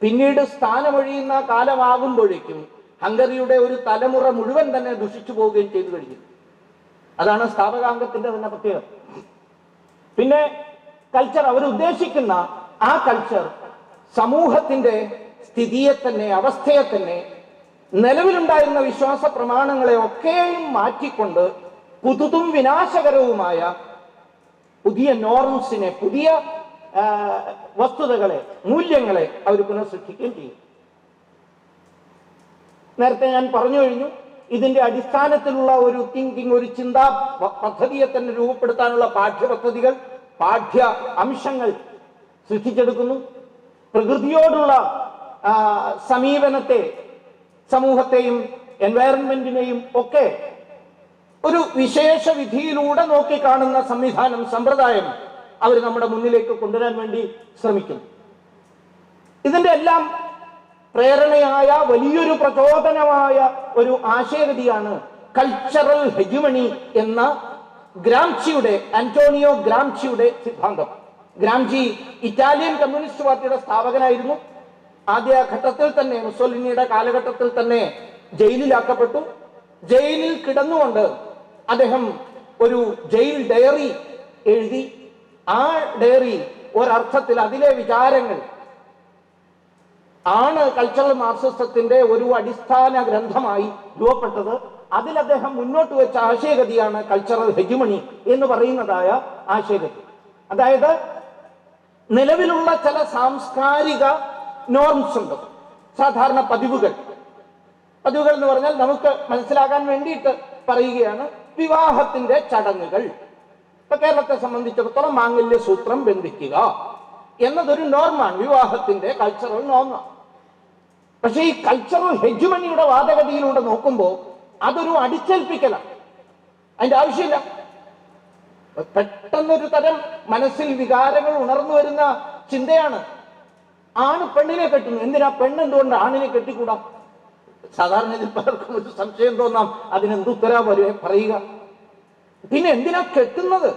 പിന്നീട് സ്ഥാനമൊഴിയുന്ന കാലമാകുമ്പോഴേക്കും ഹംഗറിയുടെ ഒരു തലമുറ മുഴുവൻ തന്നെ ദുഷിച്ചു പോവുകയും ചെയ്തു കഴിഞ്ഞു. അതാണ് സ്ഥാപകാംഗത്തിന്റെ തന്നെ പ്രത്യേകത. പിന്നെ കൾച്ചർ, അവരുദ്ദേശിക്കുന്ന ആ കൾച്ചർ സമൂഹത്തിന്റെ സ്ഥിതിയെ തന്നെ, അവസ്ഥയെ തന്നെ, നിലവിലുണ്ടായിരുന്ന വിശ്വാസ പ്രമാണങ്ങളെ ഒക്കെയും മാറ്റിക്കൊണ്ട് പുതുതും വിനാശകരവുമായ പുതിയ നോർംസിനെ, പുതിയ വസ്തുതകളെ, മൂല്യങ്ങളെ അവർ പുനഃസൃഷ്ടിക്കുകയും ചെയ്യും. നേരത്തെ ഞാൻ പറഞ്ഞു കഴിഞ്ഞു, ഇതിന്റെ അടിസ്ഥാനത്തിലുള്ള ഒരു തിങ്കിങ്, ഒരു ചിന്താ പദ്ധതിയെ തന്നെ രൂപപ്പെടുത്താനുള്ള പാഠ്യപദ്ധതികൾ, പാഠ്യ അംശങ്ങൾ സൃഷ്ടിച്ചെടുക്കുന്നു. പ്രകൃതിയോടുള്ള സമീപനത്തെ, സമൂഹത്തെയും എൻവയറൺമെന്റിനെയും ഒക്കെ ഒരു വിശേഷ വിധിയിലൂടെ നോക്കിക്കാണുന്ന സംവിധാനം, സമ്പ്രദായം അവർ നമ്മുടെ മുന്നിലേക്ക് കൊണ്ടുവരാൻ വേണ്ടി ശ്രമിക്കുന്നു. ഇതിന്റെ എല്ലാം പ്രേരണയായ വലിയൊരു പ്രചോദനമായ ഒരു ആശയഗതിയാണ് കൾച്ചറൽ ഹെജിമണി എന്ന ആന്റോണിയോ ഗ്രാംഷിയുടെ സിദ്ധാന്തം. ഗ്രാംഷി ഇറ്റാലിയൻ കമ്മ്യൂണിസ്റ്റ് പാർട്ടിയുടെ സ്ഥാപകനായിരുന്നു. ആദ്യഘട്ടത്തിൽ തന്നെ, മുസോളിനിയുടെ കാലഘട്ടത്തിൽ തന്നെ ജയിലിലാക്കപ്പെട്ടു. ജയിലിൽ കിടന്നുകൊണ്ട് അദ്ദേഹം ഒരു ജയിൽ ഡയറി എഴുതി. ആ ഡയറി ഒരർത്ഥത്തിൽ അതിലെ വിചാരങ്ങൾ ആണ് കൾച്ചറൽ മാർക്സിസത്തിന്റെ ഒരു അടിസ്ഥാന ഗ്രന്ഥമായി രൂപപ്പെട്ടത്. അതിൽ അദ്ദേഹം മുന്നോട്ട് വെച്ച ആശയഗതിയാണ് കൾച്ചറൽ ഹെജിമണി എന്ന് പറയുന്നതായ ആശയഗതി. അതായത് നിലവിലുള്ള ചില സാംസ്കാരിക നോർംസ് ഉണ്ട്, സാധാരണ പതിവുകൾ എന്ന് പറഞ്ഞാൽ നമുക്ക് മനസ്സിലാകാൻ വേണ്ടിയിട്ട് പറയുകയാണ്, വിവാഹത്തിന്റെ ചടങ്ങുകൾ. ഇപ്പൊ കേരളത്തെ സംബന്ധിച്ചിടത്തോളം മാംഗല്യ സൂത്രം ബന്ധിക്കുക എന്നതൊരു നോർമാണ്, വിവാഹത്തിന്റെ കൾച്ചറൽ നോർമാണ്. പക്ഷെ ഈ കൾച്ചറൽ ഹെജുമണിയുടെ വാദഗതിയിലൂടെ നോക്കുമ്പോൾ അതൊരു അടിച്ചേൽപ്പിക്കലാണ്. അതിന്റെ ആവശ്യമില്ല. പെട്ടെന്നൊരു തരം മനസ്സിൽ വികാരങ്ങൾ ഉണർന്നു വരുന്ന ചിന്തയാണ്, ആണ് പെണ്ണിനെ കെട്ടുന്നു, എന്തിനാ പെണ്ണെന്തുകൊണ്ട് ആണിനെ കെട്ടിക്കൂടാ? സാധാരണ ഇതിൽ പലർക്കും ഒരു സംശയം തോന്നാം, അതിനെന്തുത്തരാ പറയുക, പിന്നെ എന്തിനാ കെട്ടുന്നത്?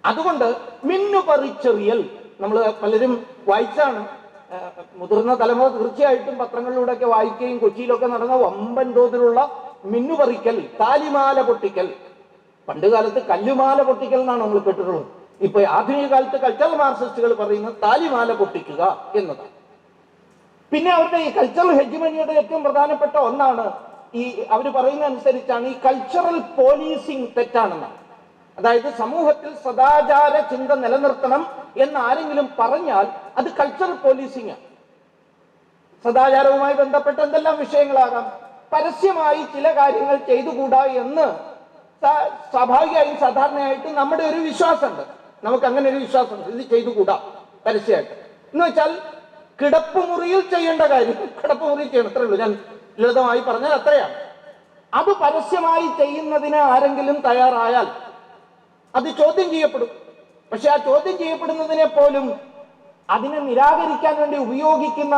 അതുകൊണ്ട് മിന്നുപറിച്ചെറിയൽ നമ്മൾ പലരും വായിച്ചാണ്. മുതിർന്ന തലമുറ തീർച്ചയായിട്ടും പത്രങ്ങളിലൂടെയൊക്കെ വായിക്കുകയും കൊച്ചിയിലൊക്കെ നടന്ന വമ്പൻ തോതിലുള്ള മിന്നുപറിക്കൽ, താലിമാല പൊട്ടിക്കൽ. പണ്ട് കാലത്ത് കല്ലുമാല പൊട്ടിക്കൽ എന്നാണ് നമ്മൾ കേട്ടിട്ടുള്ളത്. ഇപ്പൊ ആധുനിക കാലത്ത് കൾച്ചറൽ മാർക്സിസ്റ്റുകൾ പറയുന്നത് താലിമാല പൊട്ടിക്കുക എന്നതാണ്. പിന്നെ അവരുടെ ഈ കൾച്ചറൽ ഹെജിമണിയുടെ ഏറ്റവും പ്രധാനപ്പെട്ട ഒന്നാണ്, ഈ അവർ പറയുന്ന അനുസരിച്ചാണ് ഈ കൾച്ചറൽ പോലീസിങ് തെറ്റാണെന്നാണ്. അതായത് സമൂഹത്തിൽ സദാചാര ചിന്ത നിലനിർത്തണം എന്ന് ആരെങ്കിലും പറഞ്ഞാൽ അത് കൾച്ചറൽ പോലീസിങ് ആണ്. സദാചാരവുമായി ബന്ധപ്പെട്ട എന്തെല്ലാം വിഷയങ്ങളാകാം, പരസ്യമായി ചില കാര്യങ്ങൾ ചെയ്തുകൂടാ എന്ന് സ്വാഭാവികമായും സാധാരണയായിട്ട് നമ്മുടെ ഒരു വിശ്വാസമുണ്ട്. നമുക്ക് അങ്ങനെ ഒരു വിശ്വാസമുണ്ട്, ഇത് ചെയ്തുകൂടാ പരസ്യമായിട്ട്. എന്ന് വെച്ചാൽ കിടപ്പുമുറിയിൽ ചെയ്യേണ്ട കാര്യം കിടപ്പുമുറിയിൽ ചെയ്യണം, അത്രേ ഉള്ളൂ. ഞാൻ ലളിതമായി പറഞ്ഞാൽ അത്രയാണ്. അത് പരസ്യമായി ചെയ്യുന്നതിന് ആരെങ്കിലും തയ്യാറായാൽ അത് ചോദ്യം ചെയ്യപ്പെടും. പക്ഷെ ആ ചോദ്യം ചെയ്യപ്പെടുന്നതിനെ പോലും അതിനെ നിരാകരിക്കാൻ വേണ്ടി ഉപയോഗിക്കുന്ന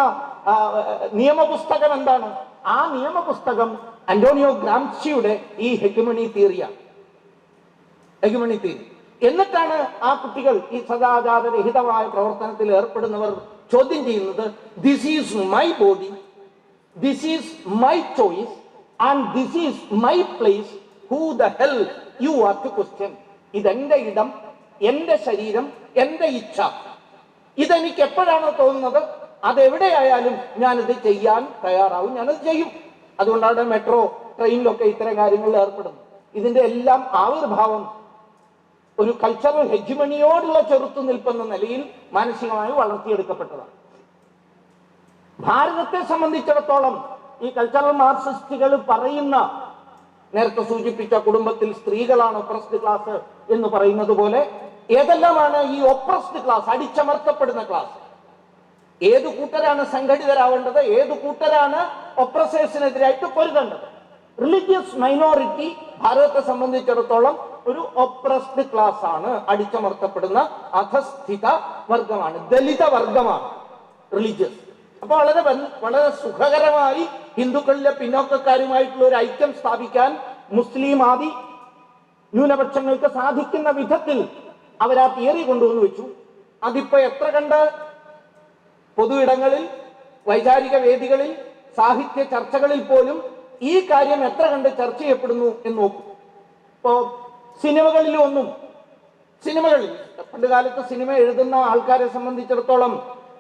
നിയമപുസ്തകം എന്താണ്? ആ നിയമപുസ്തകം ആന്റോണിയോ ഗ്രാംഷിയുടെ ഈ ഹെഗമണി തിയറിയാണ്. ഹെഗമണി തിയറി. എന്നിട്ടാണ് ആ കുട്ടികൾ, ഈ സദാചാരരഹിതമായ പ്രവർത്തനത്തിൽ ഏർപ്പെടുന്നവർ ചോദ്യം ചെയ്യുന്നത്, this is my body, this is my choice and this is my place, who the hell you are to question. ഇതെന്റെ ഇടം, എന്റെ ശരീരം, എന്റെ ഇച്ഛ. ഇതെനിക്ക് എപ്പോഴാണോ തോന്നുന്നത് അതെവിടെയായാലും ഞാനിത് ചെയ്യാൻ തയ്യാറാവും, ഞാനത് ചെയ്യും. അതുകൊണ്ടാണ് മെട്രോ, ട്രെയിനിലൊക്കെ ഇത്തരം കാര്യങ്ങളിൽ ഏർപ്പെടുന്നത്. ഇതിന്റെ എല്ലാം ആവിർഭാവം ഒരു കൾച്ചറൽ ഹെജിമണിയോടുള്ള ചെറുത്തുനിൽപ്പെന്ന നിലയിൽ മാനസികമായി വളർത്തിയെടുക്കപ്പെട്ടതാണ്. ഭാരതത്തെ സംബന്ധിച്ചിടത്തോളം ഈ കൾച്ചറൽ മാർക്സിസ്റ്റുകൾ പറയുന്ന, നേരത്തെ സൂചിപ്പിച്ച കുടുംബത്തിൽ സ്ത്രീകളാണ് ഒപ്രസ്ഡ് ക്ലാസ് എന്ന് പറയുന്നത് പോലെ, ഏതെല്ലാമാണ് ഈ ഒപ്രസ്ഡ് ക്ലാസ്, അടിച്ചമർത്തപ്പെടുന്ന ക്ലാസ്? ഏതു കൂട്ടരാണ് സംഘടിതരാവേണ്ടത്? ഏതു കൂട്ടരാണ് ഒപ്രസേഴ്സിനെതിരായിട്ട് പൊരുതേണ്ടത്? റിലീജിയസ് മൈനോറിറ്റി ഭാരതത്തെ സംബന്ധിച്ചിടത്തോളം ഒരു ഒപ്രസ്ഡ് ക്ലാസ് ആണ്, അടിച്ചമർത്തപ്പെടുന്ന അധസ്ഥിത വർഗമാണ്, ദലിത വർഗമാണ് റിലീജിയസ്. അപ്പൊ വളരെ സുഖകരമായി ഹിന്ദുക്കളിലെ പിന്നോക്കക്കാരുമായിട്ടുള്ള ഒരു ഐക്യം സ്ഥാപിക്കാൻ മുസ്ലിം ആദി ന്യൂനപക്ഷങ്ങൾക്ക് സാധിക്കുന്ന വിധത്തിൽ അവരാ തിയറി കൊണ്ടുവന്നു വെച്ചു. അതിപ്പോ എത്ര കണ്ട് പൊതു ഇടങ്ങളിൽ, വൈചാരിക വേദികളിൽ, സാഹിത്യ ചർച്ചകളിൽ പോലും ഈ കാര്യം എത്ര കണ്ട് ചർച്ച ചെയ്യപ്പെടുന്നു എന്ന് നോക്കൂ. ഇപ്പോ സിനിമകളിൽ പണ്ട് കാലത്ത് സിനിമ എഴുതുന്ന ആൾക്കാരെ സംബന്ധിച്ചിടത്തോളം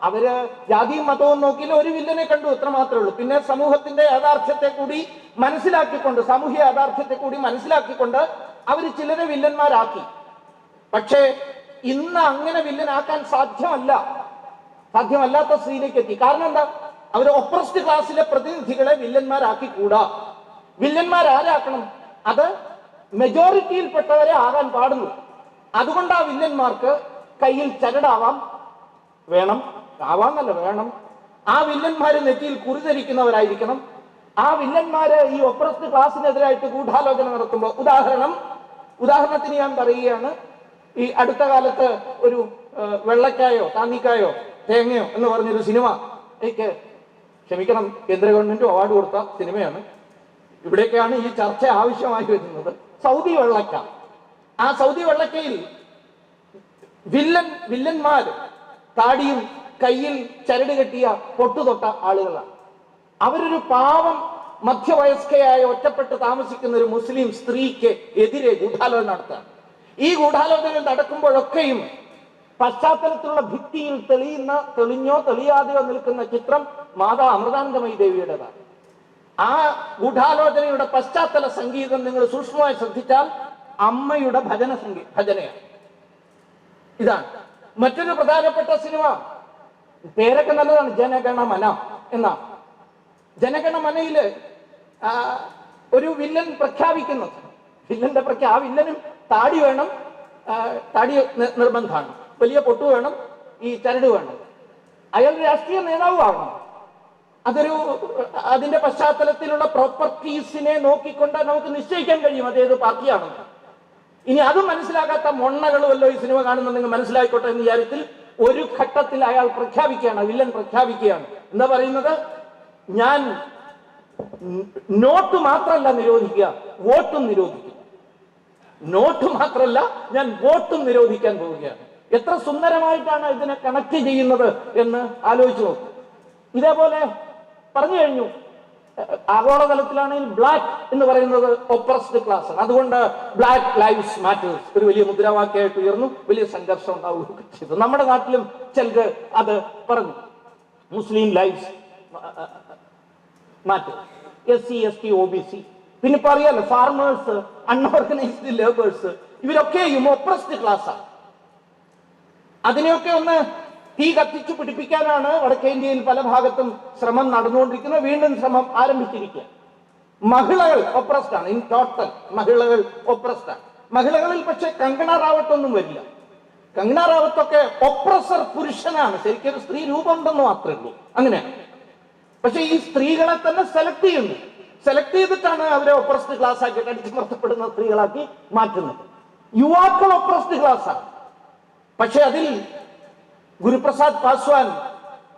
അവര് ജാതിയും മതവും നോക്കിയില്ല, ഒരു വില്ലനെ കണ്ടു, എത്ര മാത്രമേ ഉള്ളൂ. പിന്നെ സമൂഹത്തിന്റെ യാഥാർത്ഥ്യത്തെ കൂടി മനസ്സിലാക്കിക്കൊണ്ട്, സാമൂഹ്യ യാഥാർത്ഥ്യത്തെ കൂടി മനസ്സിലാക്കിക്കൊണ്ട് അവര് ചിലരെ വില്ലന്മാരാക്കി. പക്ഷേ ഇന്ന് അങ്ങനെ വില്ലനാക്കാൻ സാധ്യമല്ലാത്ത സ്ഥിതിയിലേക്ക് എത്തി. കാരണം എന്താ? അവർ ഒപ്രസ്ഡ് ക്ലാസ്സിലെ പ്രതിനിധികളെ വില്ലന്മാരാക്കി കൂടാ. വില്ലന്മാരാരാക്കണം? അത് മെജോറിറ്റിയിൽപ്പെട്ടവരെ ആകാൻ പാടുള്ളൂ. അതുകൊണ്ട് ആ വില്ലന്മാർക്ക് കയ്യിൽ ചരടാവാം, വേണം. ആ വില്ലന്മാര് നെറ്റിയിൽ കുറിധരിക്കുന്നവരായിരിക്കണം. ആ വില്ലന്മാര് ഈ ഒപ്രസ്ഡ് ക്ലാസ്സിനെതിരായിട്ട് ഗൂഢാലോചന നടത്തുമ്പോൾ, ഉദാഹരണത്തിന് ഞാൻ പറയുകയാണ്, ഈ അടുത്ത കാലത്ത് ഒരു വെള്ളക്കായോ താന്നിക്കായോ തേങ്ങയോ എന്ന് പറഞ്ഞൊരു സിനിമ, എനിക്ക് ക്ഷമിക്കണം, കേന്ദ്ര ഗവൺമെന്റ് അവാർഡ് കൊടുത്ത സിനിമയാണ്. ഇവിടേക്കാണ് ഈ ചർച്ച ആവശ്യമായി വരുന്നത്. സൗദി വെള്ളക്ക. ആ സൗദി വെള്ളക്കയിൽ വില്ലന്മാർ താടിയും കയ്യിൽ ചരട് കെട്ടിയ പൊട്ടുതൊട്ട ആളുകളാണ്. അവരൊരു പാവം മധ്യവയസ്കയായ ഒറ്റപ്പെട്ട് താമസിക്കുന്ന ഒരു മുസ്ലിം സ്ത്രീക്ക് എതിരെ ഗൂഢാലോചന നടത്താൻ. ഈ ഗൂഢാലോചന നടക്കുമ്പോഴൊക്കെയും പശ്ചാത്തലത്തിലുള്ള ഭിത്തിയിൽ തെളിഞ്ഞോ തെളിയാതെയോ നിൽക്കുന്ന ചിത്രം മാതാ അമൃതാനന്ദമയി ദേവിയുടേതാണ്. ആ ഗൂഢാലോചനയുടെ പശ്ചാത്തല സംഗീതം നിങ്ങൾ സൂക്ഷ്മമായി ശ്രദ്ധിച്ചാൽ അമ്മയുടെ ഭജനയാണ്. ഇതാണ് മറ്റൊരു പ്രധാനപ്പെട്ട സിനിമ. പേരൊക്കെ നല്ലതാണ്, ജനഗണമന എന്നാണ്. ജനഗണമനയില് ഒരു വില്ലൻ പ്രഖ്യാപിക്കുന്നത്, ആ വില്ലനും താടി വേണം, താടി നിർബന്ധമാണ്, വലിയ പൊട്ടു വേണം, ഈ ചരട് വേണം, അയാൾ രാഷ്ട്രീയ നേതാവും ആവണം. അതിന്റെ പശ്ചാത്തലത്തിലുള്ള പ്രോപ്പർട്ടീസിനെ നോക്കിക്കൊണ്ട് നമുക്ക് നിശ്ചയിക്കാൻ കഴിയും അതേത് പാർട്ടിയാണെന്ന്. ഇനി അതും മനസ്സിലാക്കാത്ത മൊണ്ണകളുമല്ലോ ഈ സിനിമ കാണുന്നുണ്ടെങ്കിൽ മനസ്സിലായിക്കോട്ടെ എന്ന വിചാരത്തിൽ ഒരു ഘട്ടത്തിൽ അയാൾ പ്രഖ്യാപിക്കുകയാണ്, വില്ലൻ പ്രഖ്യാപിക്കുകയാണ്. എന്താ പറയുന്നത്? ഞാൻ നോട്ട് മാത്രമല്ല നിരോധിക്കുക, വോട്ടും നിരോധിക്കും. നോട്ട് മാത്രമല്ല, ഞാൻ വോട്ടും നിരോധിക്കാൻ പോവുകയാണ്. എത്ര സുന്ദരമായിട്ടാണ് ഇതിനെ കണക്ട് ചെയ്യുന്നത് എന്ന് ആലോചിച്ചു നോക്കും. ഇതേപോലെ പറഞ്ഞു കഴിഞ്ഞു, ആഗോളതലത്തിലാണെങ്കിൽ ബ്ലാക്ക് എന്ന് പറയുന്നത് ഒപ്രസ്ഡ് ക്ലാസ്, അതുകൊണ്ട് ബ്ലാക്ക് ലൈവ്സ് മാറ്റേഴ്സ് ഒരു വലിയ മുദ്രാവാക്യമായിട്ട് ഉയർന്നു, വലിയ സംഘർഷം ഉണ്ടാവുകയൊക്കെ ചെയ്തു. നമ്മുടെ നാട്ടിലും ചിലർ അത് പറഞ്ഞു, Muslim lives matters, SC ST OBC, പിന്നെ ഇപ്പൊ അറിയാലോ ഫാർമേഴ്സ്, അൺഓർഗനൈസ്ഡ് ലേബേഴ്സ്, ഇവരൊക്കെയും ഒപ്രസ്ഡ് ക്ലാസ്സാണ്. അതിനെയൊക്കെ ഒന്ന് തീ കത്തിച്ചു പിടിപ്പിക്കാനാണ് വടക്കേ ഇന്ത്യയിൽ പല ഭാഗത്തും ശ്രമം നടന്നുകൊണ്ടിരിക്കുന്നത്. വീണ്ടും ശ്രമം ആരംഭിച്ചിരിക്കുക. മഹിളകൾ ഒപ്രസ്ഡ് ആണ്, ഇൻ ടോട്ടൽ മഹിളകൾ ഒപ്രസ്ഡ് ആണ്. മഹിളകളിൽ പക്ഷെ കങ്കണ റാവത്ത് ഒന്നും വരില്ല. കങ്കണ റാവത്തൊക്കെ ഒപ്രസർ പുരുഷനാണ്, ശരിക്കും ഒരു സ്ത്രീ രൂപം ഉണ്ടെന്ന് മാത്രമേ ഉള്ളൂ. അങ്ങനെ പക്ഷെ ഈ സ്ത്രീകളെ തന്നെ സെലക്ട് ചെയ്യുന്നു. സെലക്ട് ചെയ്തിട്ടാണ് അവരെ ഒപ്രസ്ഡ് ക്ലാസ് ആക്കി അടിച്ചമർത്തപ്പെടുന്ന സ്ത്രീകളാക്കി മാറ്റുന്നത്. യുവാക്കൾ ഒപ്രസ്ഡ് ക്ലാസ് ആണ്. പക്ഷെ അതിൽ ഗുരുപ്രസാദ് പാസ്വാൻ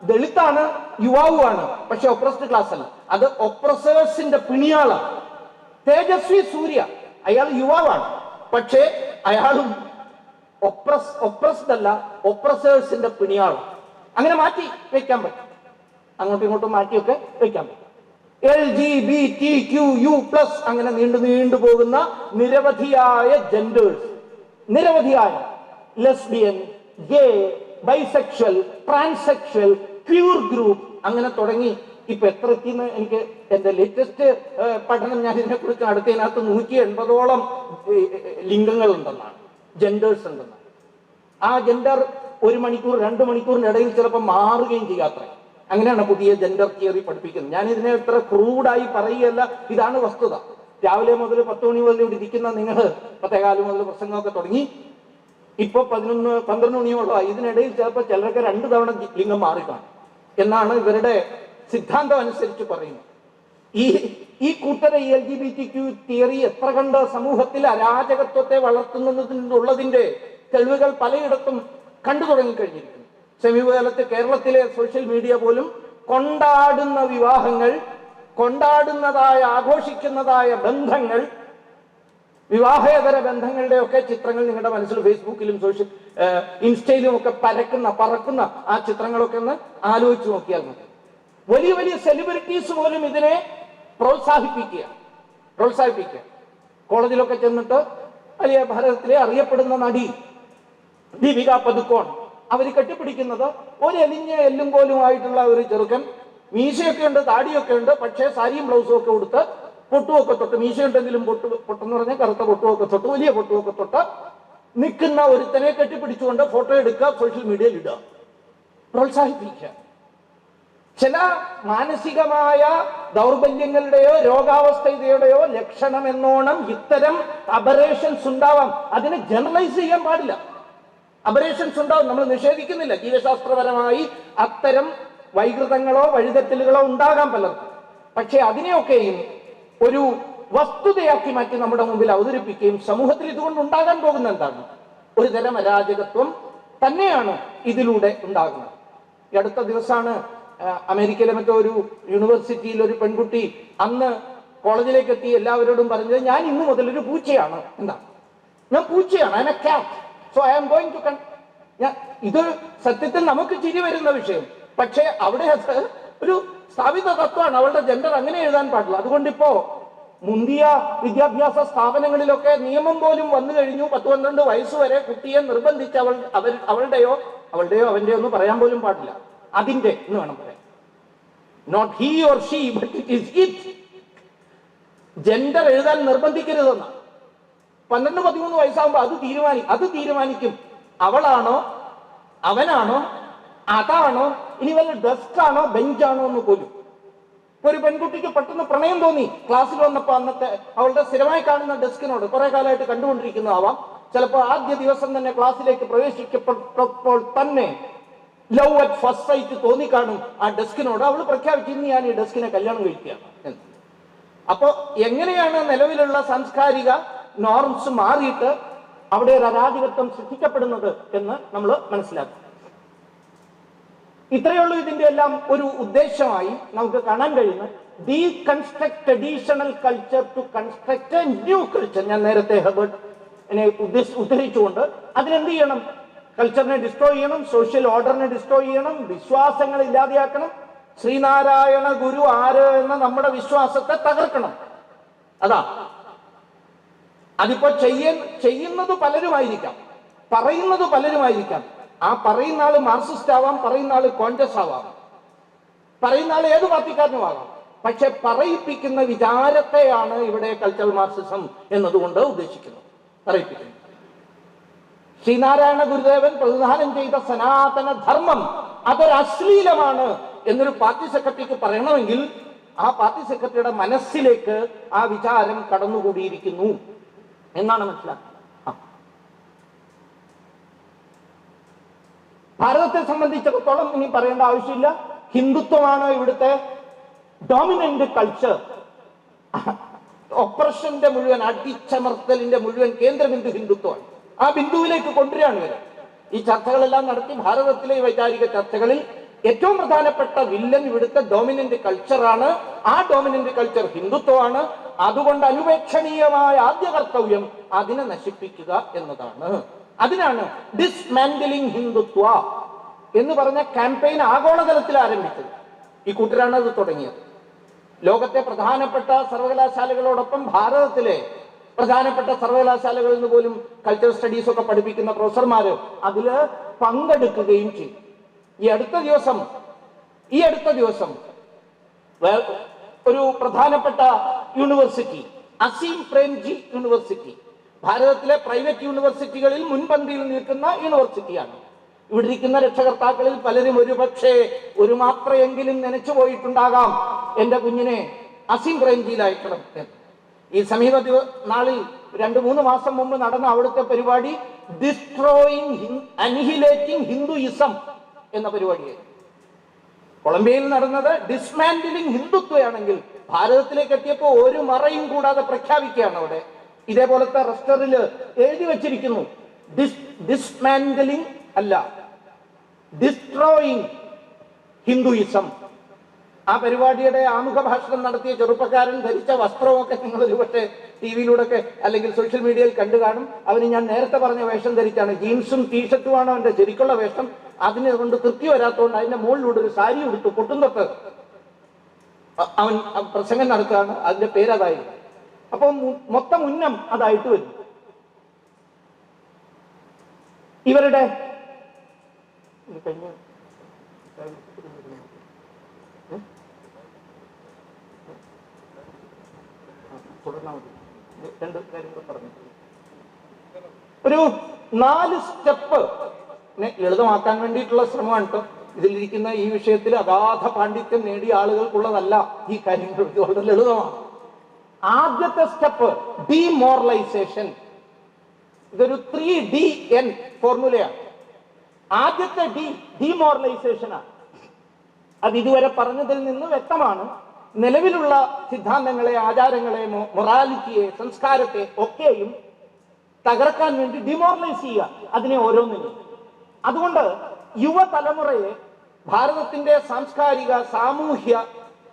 ദളിതാണ്, യുവാവുമാണ്, പക്ഷെ ഒപ്രസ്ഡ് ക്ലാസ് അല്ല. അത് ഒപ്രസേഴ്സിന്റെ പിണിയാളാണ്. തേജസ്വി സൂര്യ, അയാൾ യുവാവാണ്, പക്ഷേ അയാളും ഒപ്രസ്ഡ് അല്ല, ഒപ്രസേഴ്സിന്റെ പിണിയാളാണ്. അങ്ങനെ മാറ്റി വെക്കാൻ പറ്റും, അങ്ങോട്ടും ഇങ്ങോട്ടും മാറ്റിയൊക്കെ വെക്കാൻ പറ്റും. LGBTQU+ അങ്ങനെ നീണ്ടു പോകുന്ന നിരവധിയായ ജെൻഡേഴ്സ്, നിരവധിയായ ലെസ്ബിയൻ, ഗേ, ബൈസെക്ഷൽ, ട്രാൻസെക്ഷൽ, ക്യൂർ ഗ്രൂപ്പ്, അങ്ങനെ തുടങ്ങി ഇപ്പൊ എത്ര എത്തിയെന്ന് എനിക്ക് എന്റെ ലേറ്റസ്റ്റ് പഠനം ഞാൻ ഇതിനെ കുറിച്ച് നടത്തിയതിനകത്ത് 180ഓളം ലിംഗങ്ങൾ ഉണ്ടെന്നാണ്, ജെൻഡേഴ്സ് ഉണ്ടെന്നാണ്. ആ ജെൻഡർ 1 മണിക്കൂർ 2 മണിക്കൂറിനിടയിൽ ചിലപ്പോൾ മാറുകയും ചെയ്യാത്ര. അങ്ങനെയാണ് പുതിയ ജെൻഡർ തിയറി പഠിപ്പിക്കുന്നത്. ഞാൻ ഇതിനെ ഇത്ര ക്രൂഡായി പറയുകയല്ല, ഇതാണ് വസ്തുത. രാവിലെ മുതൽ 10 മണി മുതൽ ഇവിടെ ഇരിക്കുന്ന നിങ്ങൾ 10:15 മുതൽ പ്രസംഗമൊക്കെ തുടങ്ങി, ഇപ്പൊ 11-12 മണിയോളം. ഇതിനിടയിൽ ചിലപ്പോൾ ചിലർക്ക് 2 തവണ ലിംഗം മാറിക്കാണും എന്നാണ് ഇവരുടെ സിദ്ധാന്തം അനുസരിച്ച് പറയുന്നത്. ഈ കൂട്ടരെ LGBTQ തിയറി എത്ര കണ്ട് സമൂഹത്തിൽ അരാജകത്വത്തെ വളർത്തുന്നതിനുള്ളതിന്റെ തെളിവുകൾ പലയിടത്തും കണ്ടു തുടങ്ങിക്കഴിഞ്ഞിരിക്കുന്നു. സമീപകാലത്ത് കേരളത്തിലെ സോഷ്യൽ മീഡിയ പോലും കൊണ്ടാടുന്ന വിവാഹങ്ങൾ, കൊണ്ടാടുന്നതായ ആഘോഷിക്കുന്നതായ ബന്ധങ്ങൾ, വിവാഹേതര ബന്ധങ്ങളുടെ ഒക്കെ ചിത്രങ്ങൾ നിങ്ങളുടെ മനസ്സിൽ ഫേസ്ബുക്കിലും ഇൻസ്റ്റയിലും ഒക്കെ പറക്കുന്ന ആ ചിത്രങ്ങളൊക്കെ ഒന്ന് ആലോചിച്ച് നോക്കിയാൽ മതി. വലിയ വലിയ സെലിബ്രിറ്റീസ് പോലും ഇതിനെ പ്രോത്സാഹിപ്പിക്കുക. കോളേജിലൊക്കെ ചെന്നിട്ട് വലിയ ഭാരതത്തിലെ അറിയപ്പെടുന്ന നടി ദീപിക പദുക്കോൺ, അവർ കെട്ടിപ്പിടിക്കുന്നത് ഒരു എലിഞ്ഞ എല്ലും പോലുമായിട്ടുള്ള ഒരു ചെറുക്കൻ, മീശയൊക്കെ ഉണ്ട്, താടിയൊക്കെ ഉണ്ട്, പക്ഷേ സാരിയും ബ്ലൗസും ഒക്കെ കൊടുത്ത് പൊട്ടുമൊക്കെ തൊട്ട്, മീശയുണ്ടെങ്കിലും പൊട്ടെന്ന് പറഞ്ഞാൽ കറുത്ത പൊട്ടുമൊക്കെ തൊട്ട്, വലിയ പൊട്ടുമൊക്കെ തൊട്ട് നിൽക്കുന്ന ഒരുത്തനെ കെട്ടിപ്പിടിച്ചുകൊണ്ട് ഫോട്ടോ എടുക്കുക, സോഷ്യൽ മീഡിയയിൽ ഇടുക, പ്രോത്സാഹിപ്പിക്കുക. ചില മാനസികമായ ദൗർബല്യങ്ങളുടെയോ രോഗാവസ്ഥയുടെയോ ലക്ഷണം എന്നോണം ഇത്തരം അബറേഷൻസ് ഉണ്ടാവാം. അതിനെ ജനറലൈസ് ചെയ്യാൻ പാടില്ല. അബറേഷൻസ് ഉണ്ടാവും, നമ്മൾ നിഷേധിക്കുന്നില്ല. ജീവശാസ്ത്രപരമായി അത്തരം വൈകൃതങ്ങളോ വഴിതെറ്റലുകളോ ഉണ്ടാകാം പലർക്കും. പക്ഷെ അതിനെയൊക്കെയും ഒരു വസ്തുതയാക്കി മാറ്റി നമ്മുടെ മുമ്പിൽ അവതരിപ്പിക്കുകയും സമൂഹത്തിൽ ഇതുകൊണ്ട് ഉണ്ടാകാൻ പോകുന്ന എന്താണ്? ഒരു തരം അരാജകത്വം തന്നെയാണ് ഇതിലൂടെ ഉണ്ടാകുന്നത്. ഈ അടുത്ത ദിവസമാണ് അമേരിക്കയിലെ മറ്റോ ഒരു യൂണിവേഴ്സിറ്റിയിൽ ഒരു പെൺകുട്ടി അന്ന് കോളേജിലേക്ക് എത്തി എല്ലാവരോടും പറഞ്ഞത്, ഞാൻ ഇന്ന് മുതൽ ഒരു പൂച്ചയാണ്. എന്താ? ഞാൻ പൂച്ചയാണ്, I am a cat, so I am going to ഇത് സത്യത്തിൽ നമുക്ക് ചിരി വരുന്ന വിഷയം, പക്ഷേ അവിടെ അത് ഒരു സ്ഥാപിത തത്വമാണ്. അവളുടെ ജെൻഡർ അങ്ങനെ എഴുതാൻ പാടില്ല. അതുകൊണ്ടിപ്പോ മുന്തിയ വിദ്യാഭ്യാസ സ്ഥാപനങ്ങളിലൊക്കെ നിയമം പോലും വന്നു കഴിഞ്ഞു. 10-12 വയസ്സ് വരെ കുട്ടിയെ നിർബന്ധിച്ച് അവളുടെയോ അവന്റെയോ ഒന്നും പറയാൻ പോലും പാടില്ല. അതിന്റെ എന്ന് വേണം പറയാൻ. Not he or she but it is it. Gender എഴുതാൻ നിർബന്ധിക്കരുതെന്ന. 12-13 വയസ്സാകുമ്പോൾ അത് തീരുമാനിക്കും. അവളാണോ അവനാണോ അതാണോ ഇനി വല്ല ഡെസ്കാണോ ബെഞ്ചാണോ എന്ന് പോലും. ഒരു പെൺകുട്ടിക്ക് പെട്ടെന്ന് പ്രണയം തോന്നി ക്ലാസ്സിൽ വന്നപ്പോ അന്നത്തെ അവളുടെ സ്ഥിരമായി കാണുന്ന ഡെസ്കിനോട് കുറെ കാലമായിട്ട് കണ്ടുകൊണ്ടിരിക്കുന്നതാവാം. ചിലപ്പോൾ ആദ്യ ദിവസം തന്നെ ക്ലാസ്സിലേക്ക് പ്രവേശിക്കപ്പെട്ടപ്പോൾ തന്നെ ലവ് അറ്റ് ഫസ്റ്റ് സൈറ്റ് തോന്നിക്കാണും ആ ഡെസ്കിനോട്. അവൾ പ്രഖ്യാപിച്ചു, ഇന്ന് ഞാൻ ഈ ഡെസ്കിനെ കല്യാണം കഴിക്കുകയാണ് എന്ന്. അപ്പോ എങ്ങനെയാണ് നിലവിലുള്ള സാംസ്കാരിക നോർംസ് മാറിയിട്ട് അവിടെ ഒരു അരാജകത്വം സൃഷ്ടിക്കപ്പെടുന്നത് എന്ന് നമ്മൾ മനസ്സിലാക്കും. ഇത്രയേ ഉള്ളൂ ഇതിന്റെ എല്ലാം ഒരു ഉദ്ദേശമായി നമുക്ക് കാണാൻ കഴിയുന്നത്. Deconstruct traditional culture to construct a new culture. ഞാൻ നേരത്തെ ഹെർബർട്ടിനെ ഉദ്ധരിച്ചുകൊണ്ട് അതിനെന്ത് ചെയ്യണം? കൾച്ചറിനെ ഡിസ്ട്രോയ് ചെയ്യണം, സോഷ്യൽ ഓർഡറിനെ ഡിസ്ട്രോയ് ചെയ്യണം, വിശ്വാസങ്ങൾ ഇല്ലാതെയാക്കണം, ശ്രീനാരായണ ഗുരു ആര് എന്ന നമ്മുടെ വിശ്വാസത്തെ തകർക്കണം. അതാ അതിപ്പോ ചെയ്യുന്നത് പലരുമായിരിക്കാം, പറയുന്നത് പലരുമായിരിക്കാം. ആ പറയുന്ന ആള് മാർക്സിസ്റ്റ് ആവാം, പറയുന്ന ആള് കോൺഗ്രസ് ആവാം, പറയുന്ന ആള് ഏത് പാർട്ടിക്കാരനും ആകാം. പക്ഷെ പറയിപ്പിക്കുന്ന വിചാരത്തെയാണ് ഇവിടെ കൾച്ചറൽ മാർക്സിസം എന്നതുകൊണ്ട് ഉദ്ദേശിക്കുന്നത്. പറയിപ്പിക്കുന്നത്. ശ്രീനാരായണ ഗുരുദേവൻ പ്രതിദാനം ചെയ്ത സനാതന ധർമ്മം അതൊരു അശ്ലീലമാണ് എന്നൊരു പാർട്ടി സെക്രട്ടറിക്ക് പറയണമെങ്കിൽ ആ പാർട്ടി സെക്രട്ടറിയുടെ മനസ്സിലേക്ക് ആ വിചാരം കടന്നുകൂടിയിരിക്കുന്നു എന്നാണ് മനസ്സിലാക്കുന്നത്. ഭാരതത്തെ സംബന്ധിച്ചിടത്തോളം ഇനി പറയേണ്ട ആവശ്യമില്ല. ഹിന്ദുത്വമാണ് ഇവിടുത്തെ ഡോമിനന്റ് കൾച്ചർ. ഓപ്പറേഷന്റെ മുഴുവൻ, അടിച്ചമർത്തലിന്റെ മുഴുവൻ കേന്ദ്രബിന്ദു ഹിന്ദുത്വമാണ്. ആ ബിന്ദുവിലേക്ക് കൊണ്ടുവരികയാണ് ഇവര്. ഈ ചർച്ചകളെല്ലാം നടത്തി ഭാരതത്തിലെ വൈചാരിക ചർച്ചകളിൽ ഏറ്റവും പ്രധാനപ്പെട്ട വില്ലൻ ഇവിടുത്തെ ഡോമിനന്റ് കൾച്ചറാണ്. ആ ഡോമിനന്റ് കൾച്ചർ ഹിന്ദുത്വമാണ്. അതുകൊണ്ട് അനുപേക്ഷണീയമായ ആദ്യ കർത്തവ്യം അതിനെ നശിപ്പിക്കുക എന്നതാണ്. അതിനാണ് ഡിസ്മാന്റിലിംഗ് ഹിന്ദുത്വ എന്ന് പറഞ്ഞ ക്യാമ്പയിൻ ആഗോളതലത്തിൽ ആരംഭിച്ചത്. ഈ കൂട്ടരാണ് അത് തുടങ്ങിയത്. ലോകത്തെ പ്രധാനപ്പെട്ട സർവകലാശാലകളോടൊപ്പം ഭാരതത്തിലെ പ്രധാനപ്പെട്ട സർവകലാശാലകളിൽ നിന്ന് പോലും കൾച്ചർ സ്റ്റഡീസ് ഒക്കെ പഠിപ്പിക്കുന്ന പ്രൊഫസർമാര് അതില് പങ്കെടുക്കുകയും ചെയ്യും. ഈ അടുത്ത ദിവസം ഒരു പ്രധാനപ്പെട്ട യൂണിവേഴ്സിറ്റി, അസീം പ്രേംജി യൂണിവേഴ്സിറ്റി, ഭാരതത്തിലെ പ്രൈവറ്റ് യൂണിവേഴ്സിറ്റികളിൽ മുൻപന്തിയിൽ നിൽക്കുന്ന യൂണിവേഴ്സിറ്റിയാണ്. ഇവിടെ ഇരിക്കുന്ന രക്ഷകർത്താക്കളിൽ പലരും ഒരുപക്ഷെ ഒരു മാത്രയെങ്കിലും നനച്ചു പോയിട്ടുണ്ടാകാം എന്റെ കുഞ്ഞിനെ അസീം പ്രേംജിയിൽ അയക്കണം എന്ന്. ഈ സമീപ നാളിൽ 2-3 മാസം മുമ്പ് നടന്ന അവിടുത്തെ പരിപാടി അനിഹിലേറ്റിംഗ് ഹിന്ദുയിസം എന്ന പരിപാടിയായിരുന്നു. കൊളംബിയയിൽ നടന്നത് ഡിസ്മാന്റിലിംഗ് ഹിന്ദുത്വയാണെങ്കിൽ ഭാരതത്തിലേക്ക് എത്തിയപ്പോൾ ഒരു മറയും കൂടാതെ പ്രഖ്യാപിക്കുകയാണ്. അവിടെ ഇതേപോലത്തെ റെസ്റ്ററിൽ എഴുതി വച്ചിരിക്കുന്നു, ഡിസ്മാന്റിലിംഗ് അല്ല, ഡിസ്ട്രോയിങ് ഹിന്ദുയിസം. ആ പരിപാടിയുടെ ആമുഖ ഭാഷണം നടത്തിയ ചെറുപ്പക്കാരൻ ധരിച്ച വസ്ത്രമൊക്കെ നിങ്ങൾ ഒരുപക്ഷെ ടിവിയിലൂടെ ഒക്കെ അല്ലെങ്കിൽ സോഷ്യൽ മീഡിയയിൽ കണ്ടു കാണും. അവന് ഞാൻ നേരത്തെ പറഞ്ഞ വേഷം ധരിച്ചാണ്. ജീൻസും ടീഷർട്ടുമാണ് അവന്റെ ശരിക്കുള്ള വേഷം. അതിനെ കൊണ്ട് തൃപ്തി വരാത്തതുകൊണ്ട് അതിന്റെ മുകളിലൂടെ ഒരു സാരി ഉടുത്തു പൊട്ടും തൊട്ട് അവൻ പ്രസംഗം നടത്തുകയാണ്. അതിന്റെ പേരതായിരുന്നു. അപ്പൊ മൊത്തം ഉന്നം അതായിട്ട് വരും. ഇവരുടെ ഒരു 4 സ്റ്റെപ്പ് ലളിതമാക്കാൻ വേണ്ടിയിട്ടുള്ള ശ്രമമാണ് കേട്ടോ. ഇതിലിരിക്കുന്ന ഈ വിഷയത്തിൽ അഗാധ പാണ്ഡിത്യം നേടിയ ആളുകൾക്കുള്ളതല്ല ഈ കാര്യങ്ങൾ. വളരെ ലളിതമാണ്. ആദ്യത്തെ സ്റ്റെപ്പ് ഡിമോറലൈസേഷൻ. ഇതൊരു 3DN ഫോർമുലയാണ്. ആദ്യത്തെ ഡിമോറലൈസേഷൻ ആണ്. അത് ഇതുവരെ പറഞ്ഞതിൽ നിന്ന് വ്യക്തമാണ്. നിലവിലുള്ള സിദ്ധാന്തങ്ങളെ, ആചാരങ്ങളെ, മൊറാലിറ്റിയെ, സംസ്കാരത്തെ ഒക്കെയും തകർക്കാൻ വേണ്ടി ഡിമോറലൈസ് ചെയ്യുക അതിനെ ഓരോന്നിനും. അതുകൊണ്ട് യുവതലമുറയെ ഭാരതത്തിന്റെ സാംസ്കാരിക, സാമൂഹ്യ,